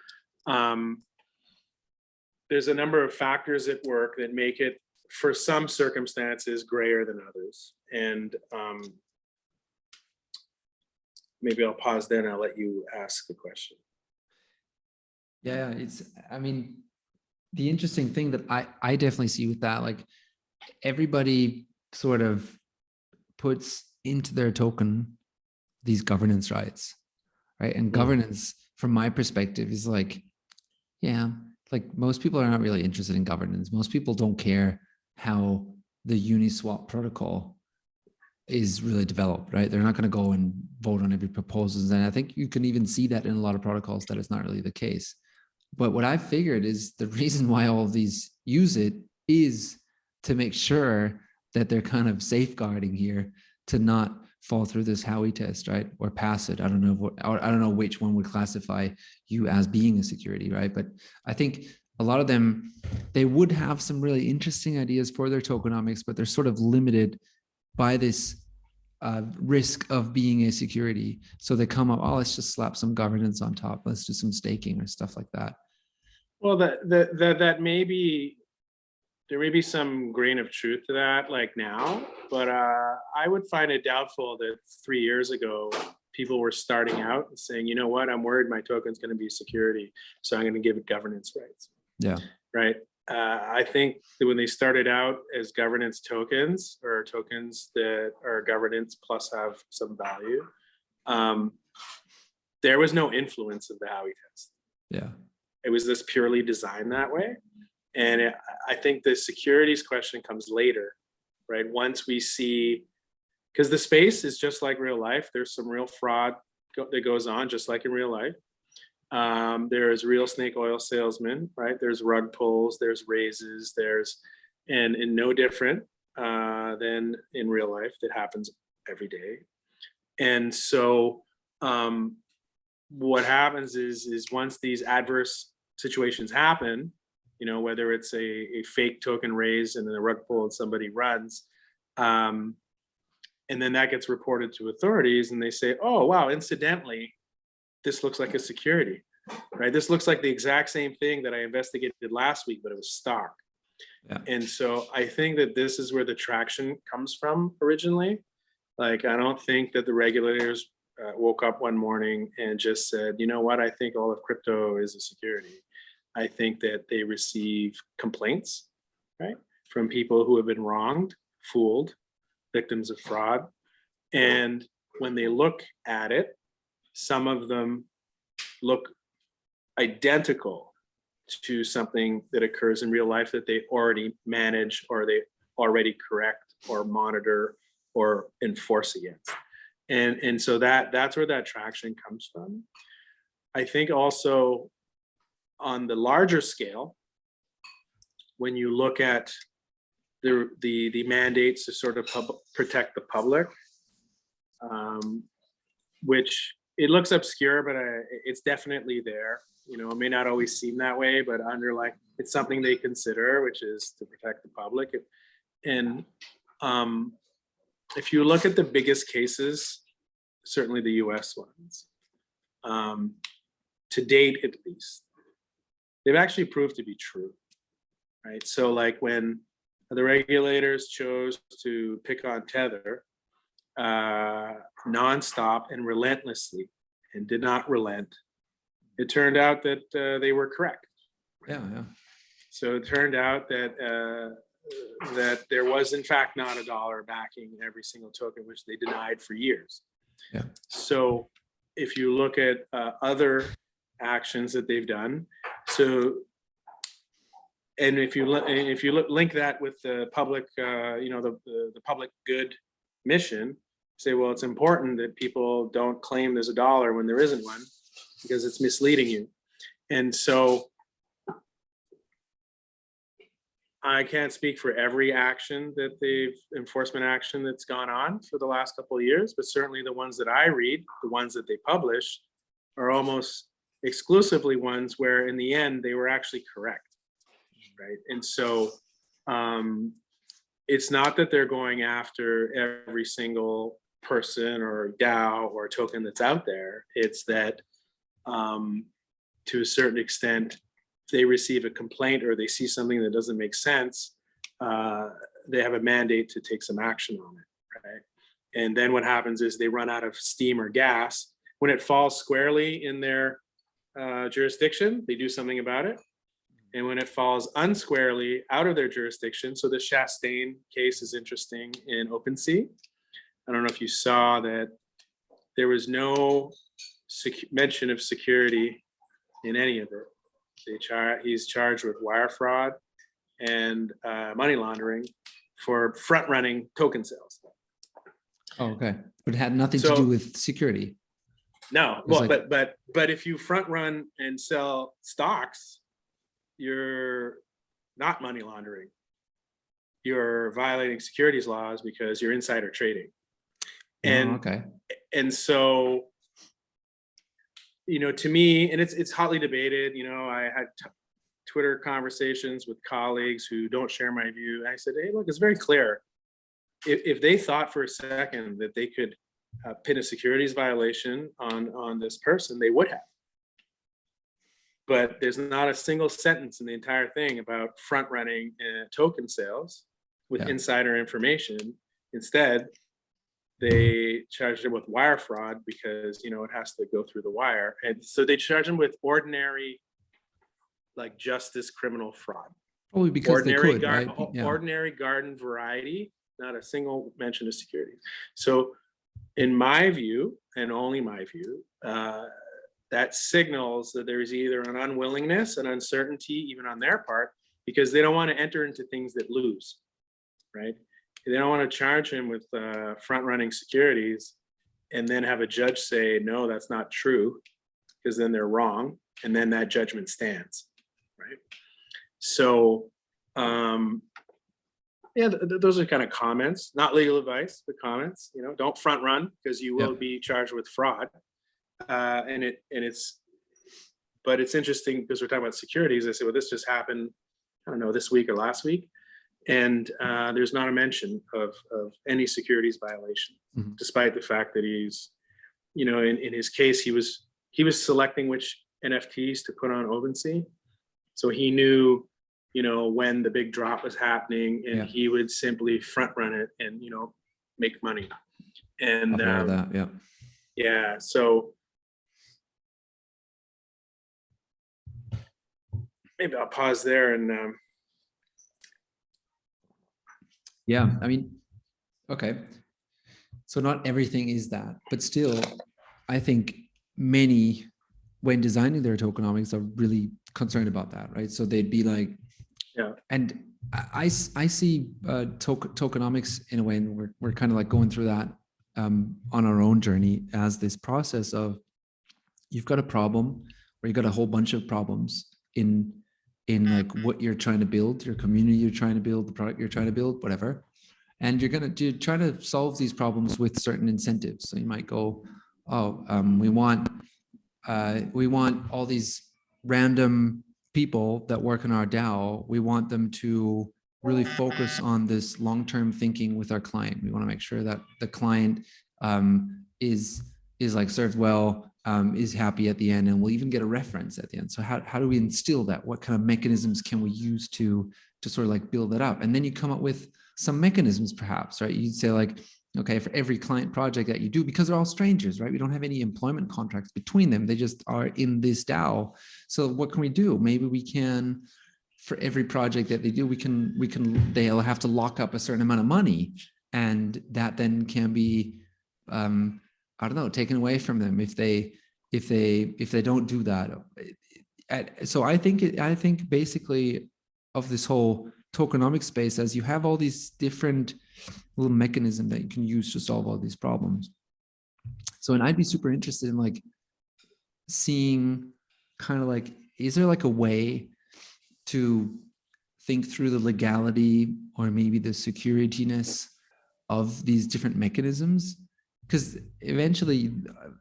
there's a number of factors at work that make it, for some circumstances, grayer than others. And maybe I'll pause there and I'll let you ask the question. Yeah, the interesting thing that I definitely see with that, like, everybody sort of puts into their token these governance rights, right? And governance, from my perspective, is like, most people are not really interested in governance. Most people don't care how the Uniswap protocol is really developed, right? They're not going to go and vote on every proposal. And I think you can even see that in a lot of protocols that it's not really the case. But what I figured is the reason why all of these use it is to make sure that they're kind of safeguarding here to not fall through this Howie test, right? Or pass it. I don't know I don't know which one would classify you as being a security, right? But I think a lot of them, they would have some really interesting ideas for their tokenomics, but they're sort of limited by this risk of being a security. So they come up, oh, let's just slap some governance on top. Let's do some staking or stuff like that. Well, that may be, there may be some grain of truth to that, like now, but I would find it doubtful that 3 years ago, people were starting out and saying, you know what, I'm worried my token's going to be security, so I'm going to give it governance rights. Yeah. Right. I think that when they started out as governance tokens, or tokens that are governance plus have some value, there was no influence of the Howie test. Yeah. It was this purely designed that way. And I think the securities question comes later, right? Once we see, because the space is just like real life. There's some real fraud that goes on, just like in real life. There's real snake oil salesmen, right? There's rug pulls, there's raises, and no different than in real life. That happens every day. And so what happens is once these adverse situations happen, you know, whether it's a fake token raise and then a rug pull and somebody runs, and then that gets reported to authorities and they say, oh, wow, incidentally, this looks like a security, right? This looks like the exact same thing that I investigated last week, but it was stock. Yeah. And so I think that this is where the traction comes from originally. Like, I don't think that the regulators woke up one morning and just said, you know what, I think all of crypto is a security. I think that they receive complaints, right, from people who have been wronged, fooled, victims of fraud. And when they look at it, some of them look identical to something that occurs in real life that they already manage, or they already correct or monitor or enforce against. And so that's where that traction comes from. I think also on the larger scale, when you look at the mandates to sort of protect the public, which it looks obscure, but it's definitely there. You know, it may not always seem that way, but underlying, it's something they consider, which is to protect the public. And if you look at the biggest cases, certainly the US ones, to date at least, they've actually proved to be true, right? So like when the regulators chose to pick on Tether nonstop and relentlessly and did not relent, it turned out that they were correct. Yeah, yeah. So it turned out that that there was in fact not $1 backing every single token, which they denied for years. Yeah. So if you look at other actions that they've done, so and if you link that with the public, you know, the public good mission, say, well, it's important that people don't claim there's $1 when there isn't one, because it's misleading you. And so I can't speak for every action that enforcement action that's gone on for the last couple of years, but certainly the ones that I read, the ones that they publish, are almost exclusively ones where in the end they were actually correct, right? And so it's not that they're going after every single person or DAO or token that's out there. It's that to a certain extent, if they receive a complaint or they see something that doesn't make sense, they have a mandate to take some action on it, right? And then what happens is they run out of steam or gas. When it falls squarely in their jurisdiction, they do something about it. And when it falls unsquarely out of their jurisdiction, so the Chastain case is interesting in OpenSea. I don't know if you saw that there was no mention of security in any of it. He's charged with wire fraud and money laundering for front-running token sales. Oh, okay. But it had nothing to do with security. No, It's well, like, but if you front run and sell stocks, you're not money laundering. You're violating securities laws because you're insider trading. oh, And okay. so, to me, and it's hotly debated. I had Twitter conversations with colleagues who don't share my view. And I said, hey, look, it's very clear. If they thought for a second that they could pin a securities violation on this person, they would have. But there's not a single sentence in the entire thing about front running token sales with insider information. Instead, they charged him with wire fraud because it has to go through the wire, and so they charge him with ordinary, like, justice criminal fraud. Probably because they could, right? Yeah. Ordinary garden variety, not a single mention of security. So, in my view, and only my view, that signals that there is either an unwillingness and uncertainty, even on their part, because they don't want to enter into things that lose, right? They don't want to charge him with front-running securities and then have a judge say, no, that's not true, because then they're wrong, and then that judgment stands, right? So, those are kind of comments, not legal advice, but comments. Don't front run, because you will be charged with fraud. But it's interesting because we're talking about securities. I say, well, this just happened, I don't know, this week or last week, and there's not a mention of any securities violation, despite the fact that he's, in his case, he was selecting which NFTs to put on OpenSea, so he knew, when the big drop was happening, and he would simply front run it and make money. And so maybe I'll pause there and I mean, okay. So not everything is that, but still, I think many, when designing their tokenomics, are really concerned about that, right? So they'd be like, and I see tokenomics in a way, and we're kind of like going through that on our own journey as this process of, you've got a problem, or you've got a whole bunch of problems in like what you're trying to build, your community you're trying to build, the product you're trying to build, whatever. And you're try to solve these problems with certain incentives. So you might go, we want all these random people that work in our DAO. We want them to really focus on this long-term thinking with our client. We want to make sure that the client is like served well, is happy at the end, and we'll even get a reference at the end. So how do we instill that? What kind of mechanisms can we use to sort of like build that up? And then you come up with some mechanisms, perhaps, right? You'd say like, okay, for every client project that you do, because they're all strangers, right? We don't have any employment contracts between them. They just are in this DAO. So what can we do? Maybe we can, for every project that they do, they'll have to lock up a certain amount of money, and that then can be, I don't know, taken away from them if they don't do that. So I think basically of this whole tokenomics space, as you have all these different little mechanisms that you can use to solve all these problems. So, and I'd be super interested in like seeing kind of like, is there like a way to think through the legality or maybe the securityness of these different mechanisms? Because eventually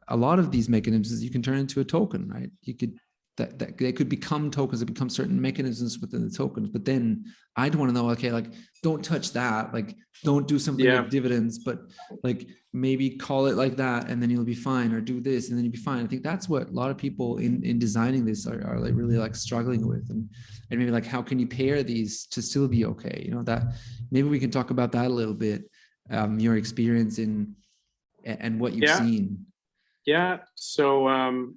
a lot of these mechanisms you can turn into a token, right? You could, that they could become tokens, that become certain mechanisms within the tokens. But then I'd want to know, okay, like, don't touch that, like, don't do something with dividends, but like maybe call it like that, and then you'll be fine, or do this and then you'll be fine. I think that's what a lot of people in designing this are like really like struggling with, and maybe like, how can you pair these to still be okay? That maybe we can talk about that a little bit, your experience in and what you've seen. So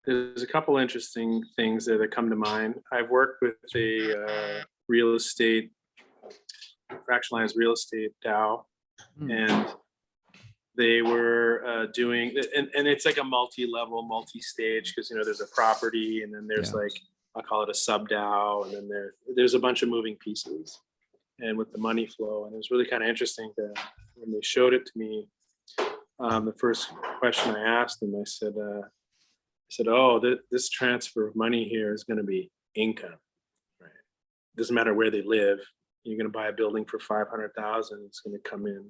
there's a couple interesting things that come to mind. I've worked with a fractionalized real estate DAO, and they were doing, and it's like a multi-level, multi-stage, because there's a property, and then there's like, I'll call it a sub DAO, and then there's a bunch of moving pieces, and with the money flow. And it was really kind of interesting when they showed it to me. the first question I asked them, I said, oh, this transfer of money here is going to be income, right? Doesn't matter where they live. You're going to buy a building for 500,000. It's going to come in,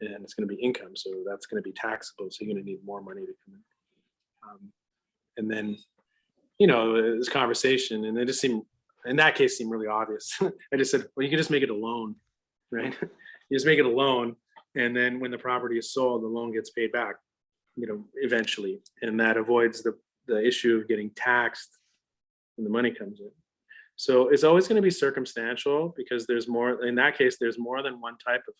and it's going to be income. So that's going to be taxable. So you're going to need more money to come in. And then, this conversation, and it just seemed, in that case, seemed really obvious. I just said, well, you can just make it a loan, right? You just make it a loan, and then when the property is sold, the loan gets paid back, eventually, and that avoids the issue of getting taxed when the money comes in. So it's always going to be circumstantial, because there's more, in that case, there's more than one type of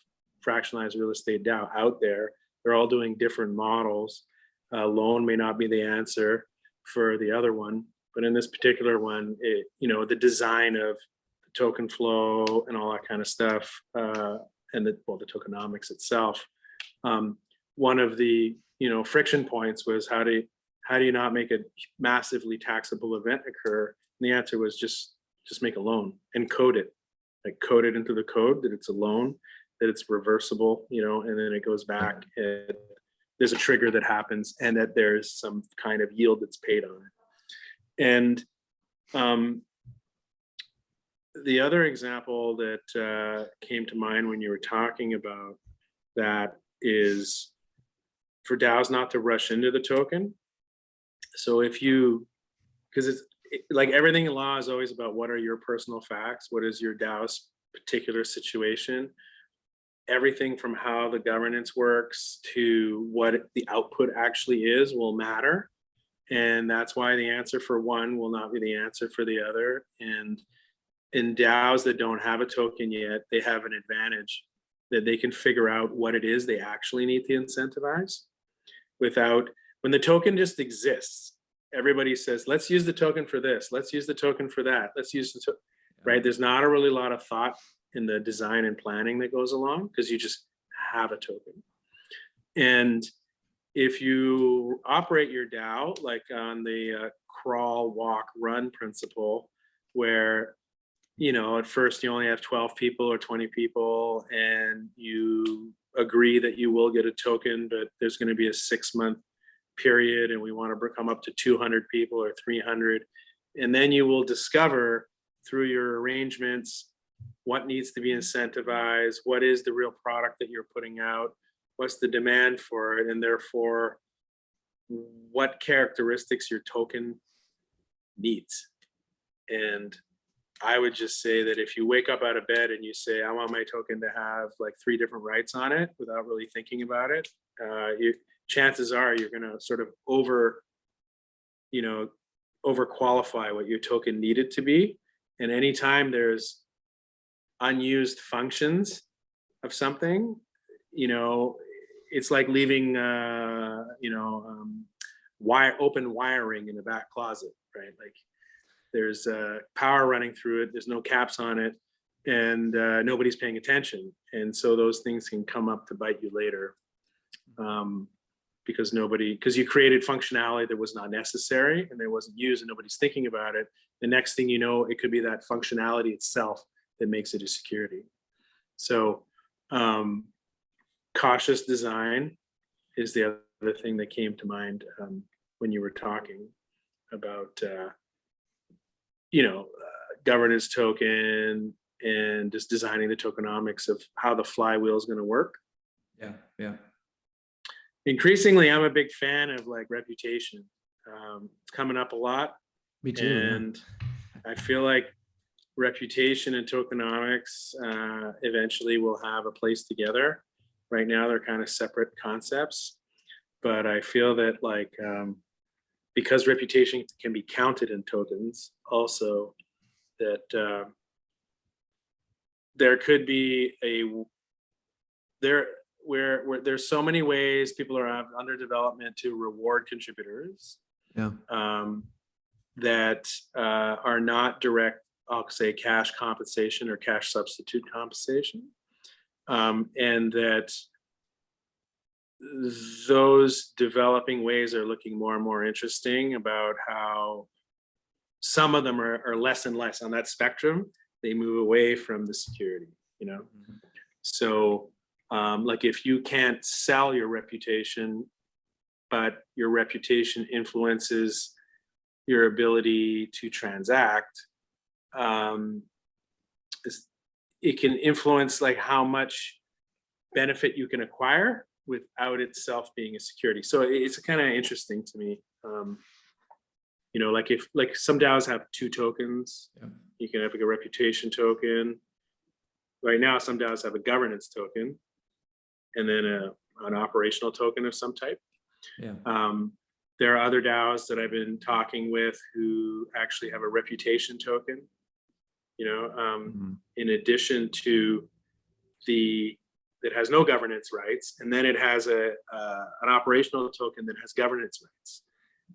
fractionalized real estate DAO out there. They're all doing different models. Loan may not be the answer for the other one, but in this particular one, the design of the token flow and all that kind of stuff, and the tokenomics itself. One of the friction points was how do you not make a massively taxable event occur? And the answer was just make a loan and code it, code it into the code that it's a loan, that it's reversible, and then it goes back. And there's a trigger that happens, and that there's some kind of yield that's paid on it. And the other example that came to mind when you were talking about that is for DAOs not to rush into the token. So because it's like everything in law is always about what are your personal facts, what is your DAO's particular situation. Everything from how the governance works to what the output actually is will matter. And that's why the answer for one will not be the answer for the other. And in DAOs that don't have a token yet, they have an advantage that they can figure out what it is they actually need to incentivize when the token just exists. Everybody says, let's use the token for this. Let's use the token for that. Let's use the token, right? There's not a really lot of thought in the design and planning that goes along, because you just have a token. And if you operate your DAO like on the crawl, walk, run principle, where at first you only have 12 people or 20 people, and you agree that you will get a token, but there's going to be a 6-month period, and we want to come up to 200 people or 300, and then you will discover through your arrangements what needs to be incentivized, what is the real product that you're putting out, what's the demand for it, and therefore what characteristics your token needs. And I would just say that if you wake up out of bed and you say, I want my token to have like 3 different rights on it without really thinking about it, chances are you're going to sort of overqualify what your token needed to be. And anytime there's unused functions of something, it's like leaving, open wiring in the back closet, right? Like there's power running through it, there's no caps on it, and nobody's paying attention. And so those things can come up to bite you later, because you created functionality that was not necessary and that wasn't used, and nobody's thinking about it. The next thing you know, it could be that functionality itself that makes it a security. So cautious design is the other thing that came to mind when you were talking about governance token and just designing the tokenomics of how the flywheel is going to work. Yeah. Increasingly, I'm a big fan of like reputation. It's coming up a lot. Me too. And I feel like reputation and tokenomics eventually will have a place together. Right now, they're kind of separate concepts, but I feel that because reputation can be counted in tokens, also that there could be where there's so many ways people are under development to reward contributors that are not direct, I'll say, cash compensation or cash substitute compensation, and that those developing ways are looking more and more interesting about how some of them are less and less on that spectrum. They move away from the security, So Like if you can't sell your reputation, but your reputation influences your ability to transact, it can influence like how much benefit you can acquire without itself being a security. So it's kind of interesting to me. Like if like some DAOs have 2 tokens, you can have like a reputation token. Right now, some DAOs have a governance token, and then an operational token of some type. There are other DAOs that I've been talking with who actually have a reputation token, in addition to it has no governance rights, and then it has an operational token that has governance rights.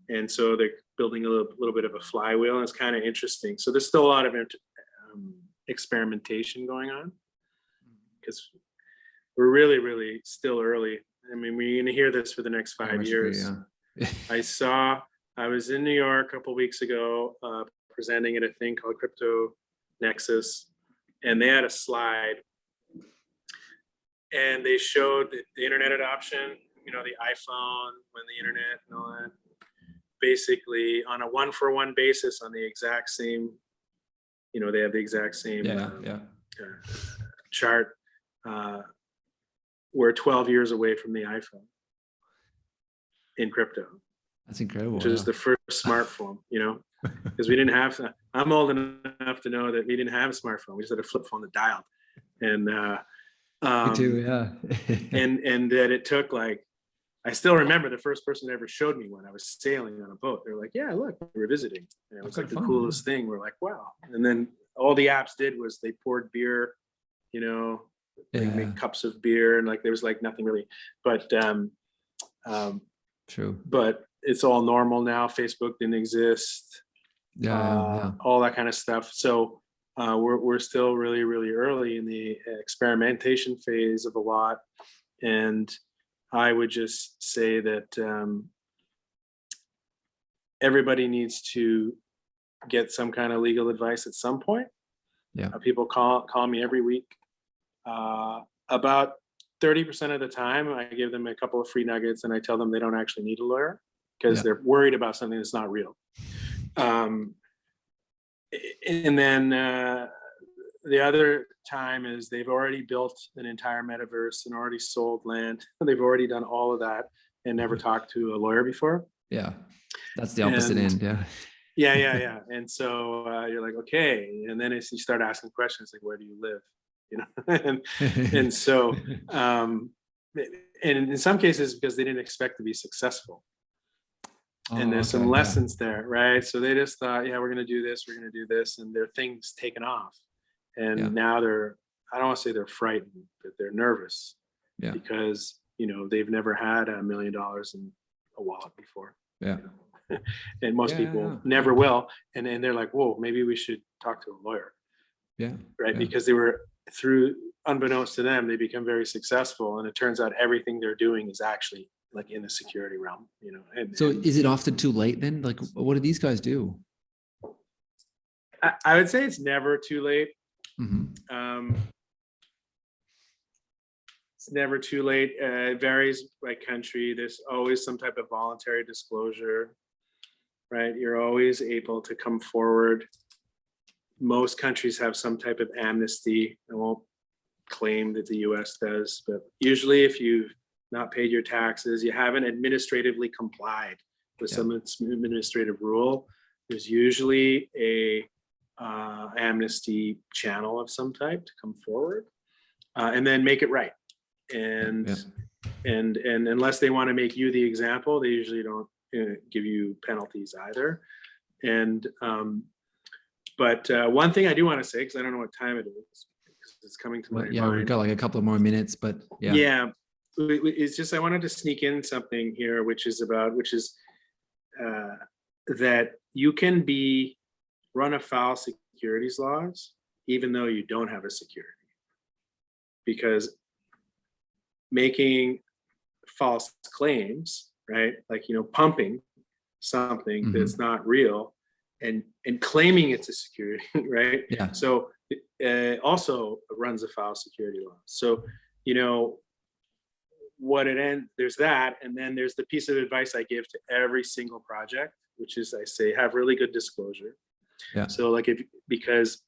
And so they're building a little bit of a flywheel, and it's kind of interesting. So there's still a lot of experimentation going on, because we're really, really still early. I mean, we're going to hear this for the next 5 years. I was in New York a couple of weeks ago presenting at a thing called Crypto Nexus, and they had a slide, and they showed the internet adoption, the iPhone, when the internet and all that, basically on a 1-for-1 basis on the exact same, they have the exact same chart. We're 12 years away from the iPhone in crypto. That's incredible. Which is the first smartphone, because we didn't have, I'm old enough to know that we didn't have a smartphone. We just had a flip phone that dialed. And me too, yeah. and that it took I still remember the first person that ever showed me one. I was sailing on a boat. They're like, yeah, look, we were visiting. And it was like the coolest thing. We're like, wow. And then all the apps did was they poured beer, they make cups of beer, and there was nothing really, but true. But it's all normal now. Facebook didn't exist. All that kind of stuff. So we're still really, really early in the experimentation phase of a lot. And I would just say that everybody needs to get some kind of legal advice at some point. People call me every week. About 30% of the time, I give them a couple of free nuggets, and I tell them they don't actually need a lawyer because they're worried about something that's not real. And then the other time is they've already built an entire metaverse and already sold land. They've already done all of that and never talked to a lawyer before. Yeah, that's the opposite end. Yeah. And so you're like, okay. And then you start asking questions like, where do you live? And so, and in some cases, because they didn't expect to be successful. And there's some lessons there, right? So they just thought, we're going to do this, and their thing's taken off. And now I don't want to say they're frightened, but they're nervous because, they've never had $1 million in a wallet before. And most people never will. And they're like, whoa, maybe we should talk to a lawyer. Right. Because they were unbeknownst to them, they become very successful. And it turns out everything they're doing is actually in the security realm, So is it often too late then? What do these guys do? I would say it's never too late. It's never too late. It varies by country. There's always some type of voluntary disclosure, right? You're always able to come forward. Most countries have some type of amnesty. I won't claim that the US does, but usually if you've not paid your taxes, you haven't administratively complied with some administrative rule, there's usually a amnesty channel of some type to come forward and then make it right. And unless they want to make you the example, they usually don't give you penalties either. And but one thing I do want to say, because I don't know what time it is, because it's coming to my mind. We've got a couple of more minutes, but it's just I wanted to sneak in something here, which is that you can run afoul securities laws even though you don't have a security, because making false claims, right? Pumping something that's not real and claiming it's a security, right? So it also runs afoul security laws. So, there's that, and then there's the piece of advice I give to every single project, which is I say have really good disclosure. Yeah. So like because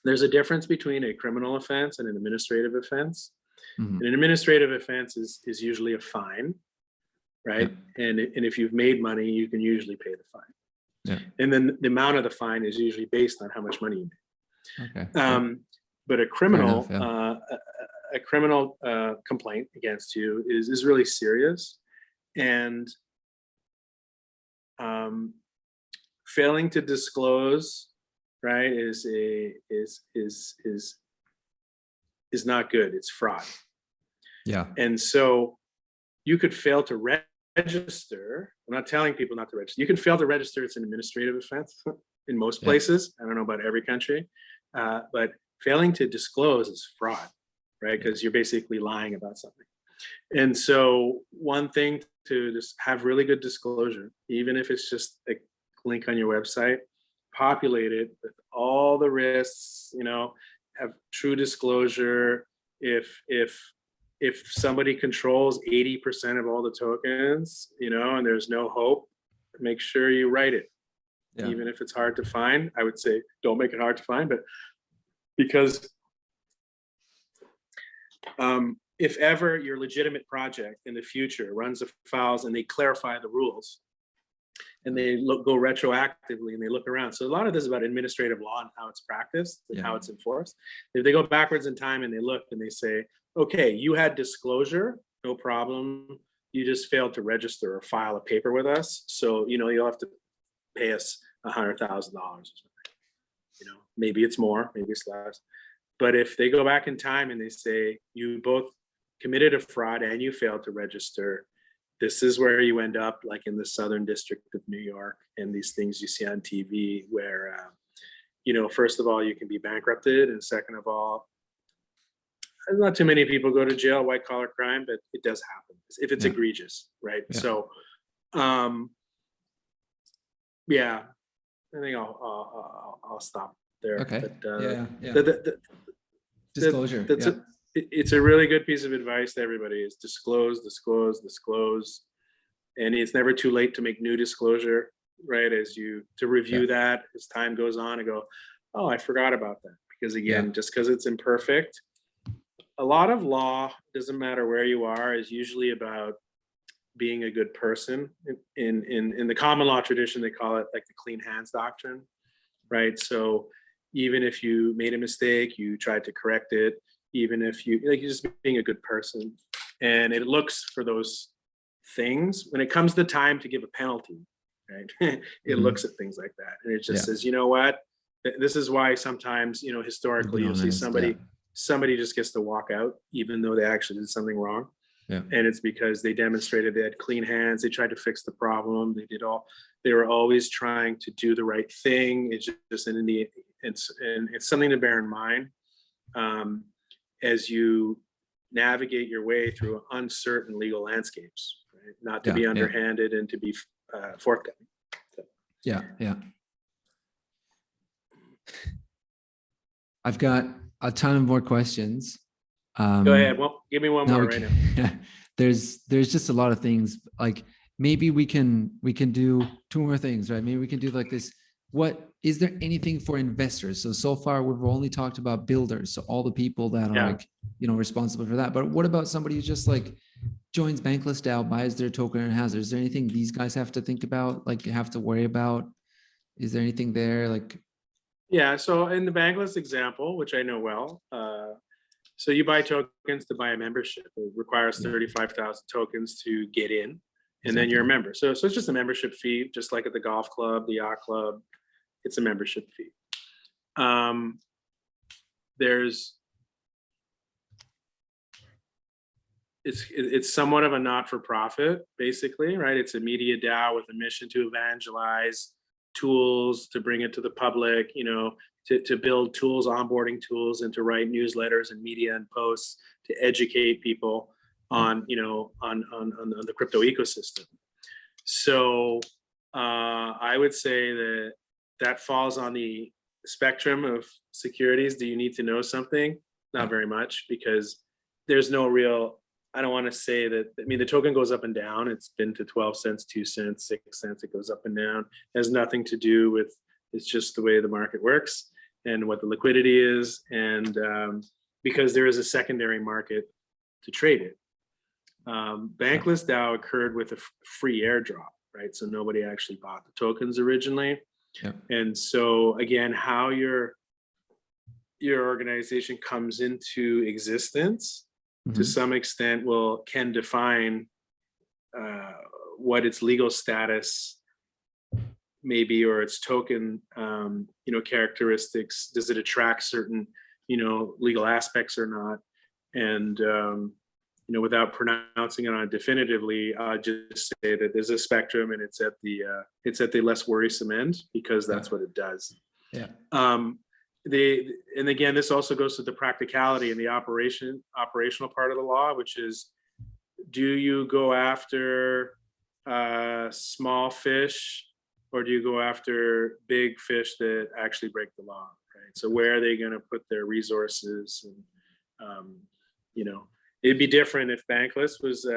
there's a difference between a criminal offense and an administrative offense. Mhm. An administrative offense is usually a fine, right? Yeah. And if you've made money, you can usually pay the fine. Yeah. And then the amount of the fine is usually based on how much money you made. Okay. But a criminal, enough, a criminal complaint against you is really serious, and failing to disclose, right, is not good. It's fraud. Yeah. And so you could fail to register. I'm not telling people not to register. You can fail to register. It's an administrative offense in most places. I don't know about every country, but failing to disclose is fraud, right? Because you're basically lying about something. And so one thing to just have really good disclosure, even if it's just a link on your website, populate it with all the risks, have true disclosure. If somebody controls 80% of all the tokens, and there's no hope, make sure you write it. Yeah. Even if it's hard to find, I would say don't make it hard to find, but because if ever your legitimate project in the future runs afoul and they clarify the rules and they go retroactively and they look around. So a lot of this is about administrative law and how it's practiced and how it's enforced. If they go backwards in time and they look and they say, okay, you had disclosure, no problem. You just failed to register or file a paper with us. So, you'll have to pay us $100,000 or something. Maybe it's more, maybe it's less. But if they go back in time and they say, you both committed a fraud and you failed to register, this is where you end up, like in the Southern District of New York, and these things you see on TV where, first of all, you can be bankrupted. And second of all, not too many people go to jail, white collar crime, but it does happen if it's egregious, right? Yeah. So, I think I'll stop there. Okay. But, disclosure. It's a really good piece of advice to everybody: is disclose, and it's never too late to make new disclosure, right? To review that as time goes on and go, oh, I forgot about that, because again, just because it's imperfect. A lot of law, doesn't matter where you are, is usually about being a good person. In the common law tradition, they call it like the clean hands doctrine, right? So even if you made a mistake, you tried to correct it, even if you're just being a good person. And it looks for those things. When it comes to time to give a penalty, right? It looks at things like that. And it just says, you know what? This is why sometimes, historically, you'll see somebody just gets to walk out, even though they actually did something wrong. Yeah. And it's because they demonstrated they had clean hands. They tried to fix the problem. They were always trying to do the right thing. It's just it's something to bear in mind as you navigate your way through uncertain legal landscapes, right? Not to be underhanded and to be forthcoming. So. Yeah. I've got a ton of more questions. Go ahead. Well, give me one more right now. There's just a lot of things. Like maybe we can do two more things, right? Maybe we can do like this. What is there anything for investors? So far we've only talked about builders, so all the people that are responsible for that. But what about somebody who just like joins Bankless DAO, buys their token and has it? Is there anything these guys have to think about, like have to worry about? Is there anything there like? Yeah, so in the Bankless example, which I know well, so you buy tokens to buy a membership. It requires 35,000 tokens to get in, and then you're a member. So it's just a membership fee, just like at the golf club, the yacht club. It's a membership fee. It's somewhat of a not-for-profit, basically, right? It's a media DAO with a mission to evangelize tools, to bring it to the public, to build tools, onboarding tools, and to write newsletters and media and posts to educate people on the crypto ecosystem. So I would say that falls on the spectrum of securities. Do you need to know something? Not very much, because there's no real I don't want to say that, I mean, the token goes up and down. It's been to 12 cents, 2 cents, 6 cents. It goes up and down. It has nothing to do with, it's just the way the market works and what the liquidity is. And because there is a secondary market to trade it. Bankless DAO occurred with a free airdrop, right? So nobody actually bought the tokens originally. Yeah. And so again, how your organization comes into existence to some extent can define what its legal status maybe, or its token characteristics. Does it attract certain legal aspects or not? And without pronouncing it on definitively, I'll just say that there's a spectrum, and it's at the less worrisome end, because that's what it does. Yeah. And again, this also goes to the practicality and the operational part of the law, which is, do you go after small fish, or do you go after big fish that actually break the law, right? So where are they going to put their resources? And it'd be different if Bankless was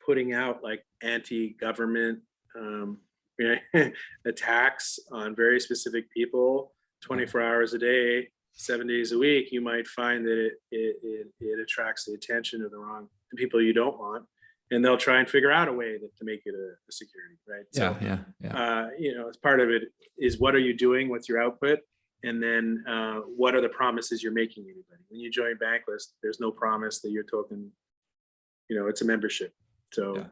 putting out like anti-government attacks on very specific people 24 hours a day, 7 days a week. You might find that it attracts the attention of the people you don't want, and they'll try and figure out a way to make it a security, right? So, as part of it is, what are you doing? What's your output? And then what are the promises you're making anybody? When you join Bankless, there's no promise that your token, it's a membership. So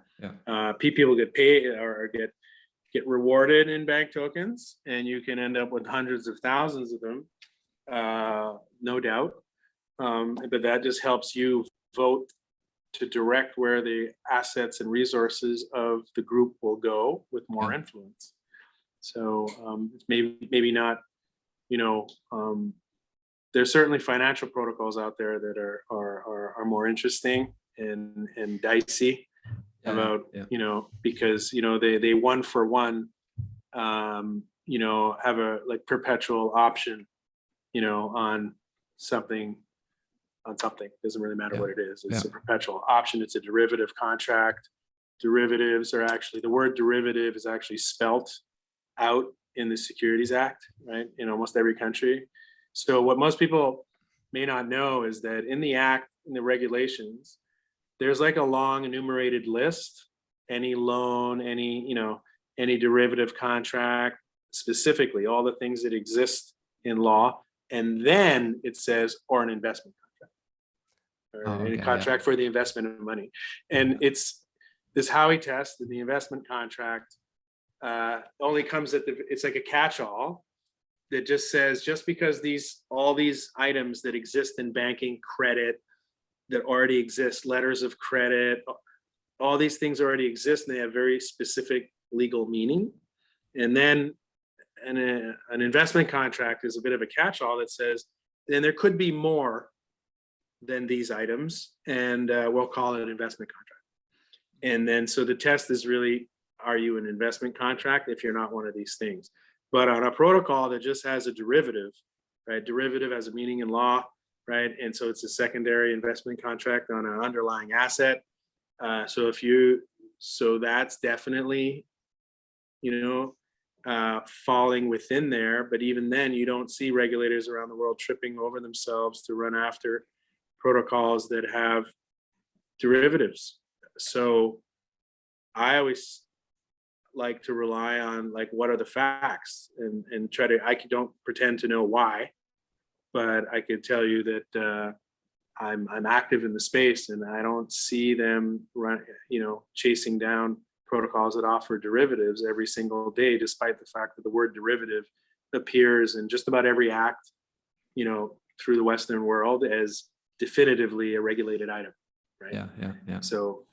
people get paid or get rewarded in bank tokens, and you can end up with hundreds of thousands of them, no doubt. But that just helps you vote to direct where the assets and resources of the group will go with more influence. So it's maybe not, there's certainly financial protocols out there that are more interesting and dicey about, because, they one for one, have a like perpetual option, on something, doesn't really matter what it is. It's a perpetual option. It's a derivative contract. Derivatives are actually, the word derivative is actually spelt out in the Securities Act, right? In almost every country. So what most people may not know is that in the Act, in the regulations, there's like a long enumerated list, any loan, any derivative contract, specifically all the things that exist in law. And then it says, or an investment contract, or any contract for the investment of money. And it's this Howie Test, the investment contract, only comes it's like a catch-all that just says, just because all these items that exist in banking, credit, that already exist, letters of credit, all these things already exist, and they have very specific legal meaning. And then an investment contract is a bit of a catch-all that says, then there could be more than these items, and we'll call it an investment contract. And then, so the test is really, are you an investment contract if you're not one of these things? But on a protocol that just has a derivative, right? Derivative has a meaning in law, right? And so it's a secondary investment contract on an underlying asset. So that's definitely, falling within there. But even then, you don't see regulators around the world tripping over themselves to run after protocols that have derivatives. So I always like to rely on, like, what are the facts, and try to, I don't pretend to know why, but I could tell you that I'm active in the space, and I don't see them chasing down protocols that offer derivatives every single day, despite the fact that the word derivative appears in just about every act, through the Western world as definitively a regulated item, right? Yeah. So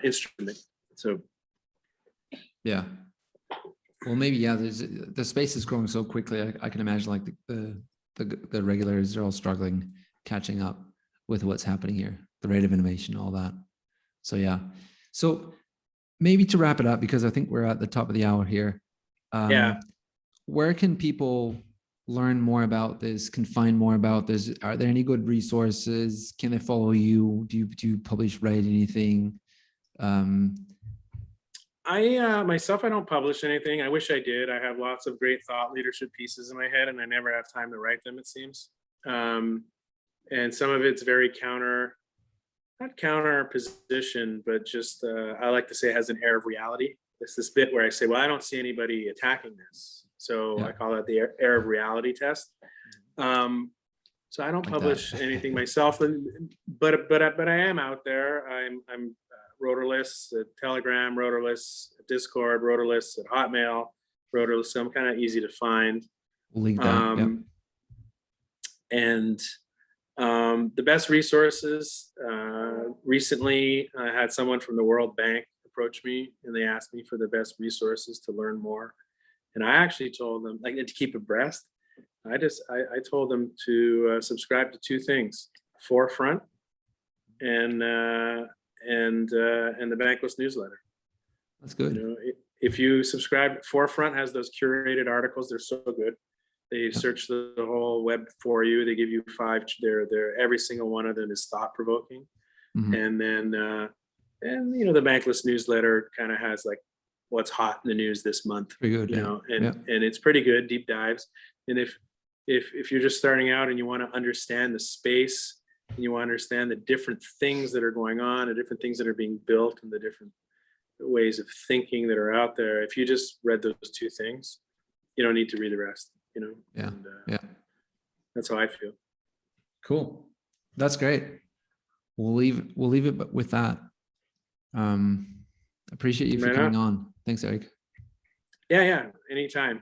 instrument. So yeah. Well, maybe the space is growing so quickly. I can imagine like the regulators are all struggling catching up with what's happening here, the rate of innovation, all that. So yeah. So maybe to wrap it up, because I think we're at the top of the hour here. Where can people learn more about this, can find more about this? Are there any good resources? Can they follow you? Do you publish, write anything? I myself, I don't publish anything. I wish I did. I have lots of great thought leadership pieces in my head, and I never have time to write them, it seems. And some of it's very not counter position, but just I like to say it has an air of reality. It's this bit where I say, well, I don't see anybody attacking this, so I call it the air of reality test. So I don't publish anything myself, but I am out there. I'm Rotorless at Telegram, Rotorless at Discord, Rotorless at Hotmail, Rotorless. So I'm kind of easy to find. We'll link that. And the best resources, recently I had someone from the World Bank approach me, and they asked me for the best resources to learn more. And I actually told them, like, to keep abreast, I told them to subscribe to two things: Forefront and the Bankless newsletter. That's good. You know, if you subscribe, Forefront has those curated articles. They're so good. They search the whole web for you. They give you 5. They're every single one of them is thought provoking. And then the Bankless newsletter kind of has like what's hot in the news this month. Pretty good, and it's pretty good, deep dives. And if you're just starting out and you want to understand the space, and you want to understand the different things that are going on, the different things that are being built, and the different ways of thinking that are out there, if you just read those two things, you don't need to read the rest. That's how I feel. Cool. That's great. We'll leave it with that. Appreciate you for coming on. Thanks, Eric. Yeah, anytime.